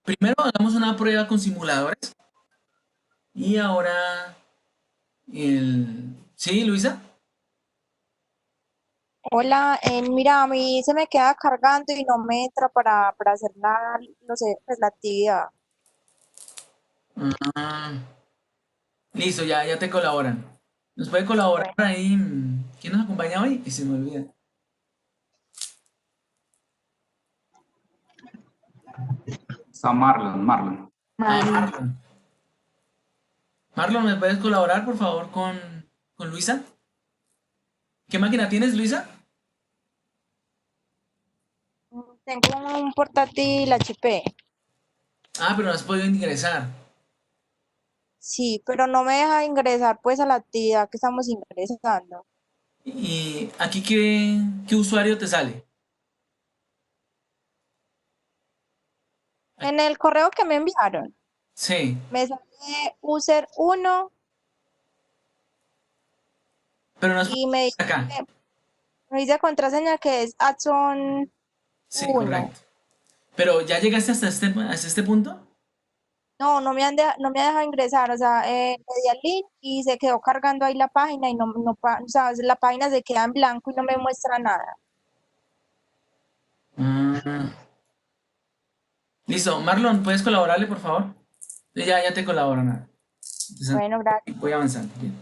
Speaker 1: primero hagamos una prueba con simuladores y ahora ¿Sí, Luisa?
Speaker 4: Hola, mira, a mí se me queda cargando y no me entra para hacer no sé, pues la actividad.
Speaker 1: Ah, listo, ya te colaboran. ¿Nos puede colaborar
Speaker 4: Bueno,
Speaker 1: ahí? ¿Quién nos acompaña hoy? Y se me olvida.
Speaker 2: Está Marlon.
Speaker 1: Ah,
Speaker 4: Mari.
Speaker 1: Marlon. Marlon, ¿me puedes colaborar, por favor, con Luisa? ¿Qué máquina tienes, Luisa?
Speaker 4: Tengo un portátil HP.
Speaker 1: Ah, pero no has podido ingresar.
Speaker 4: Sí, pero no me deja ingresar pues a la actividad que estamos ingresando.
Speaker 1: ¿Y aquí qué usuario te sale?
Speaker 4: En el correo que me enviaron,
Speaker 1: Sí,
Speaker 4: me sale user 1
Speaker 1: pero no has
Speaker 4: y
Speaker 1: podido ingresar acá.
Speaker 4: me dice contraseña que es Adson
Speaker 1: Sí,
Speaker 4: 1.
Speaker 1: correcto. Pero ¿ya llegaste hasta este punto?
Speaker 4: No, no me ha dejado ingresar, o sea, le di al link y se quedó cargando ahí la página y o sea, la página se queda en blanco y no me muestra nada.
Speaker 1: Ah, listo. Marlon, ¿puedes colaborarle, por favor? Ya te colaboro, nada. Entonces,
Speaker 4: Bueno, gracias.
Speaker 1: voy avanzando. Bien.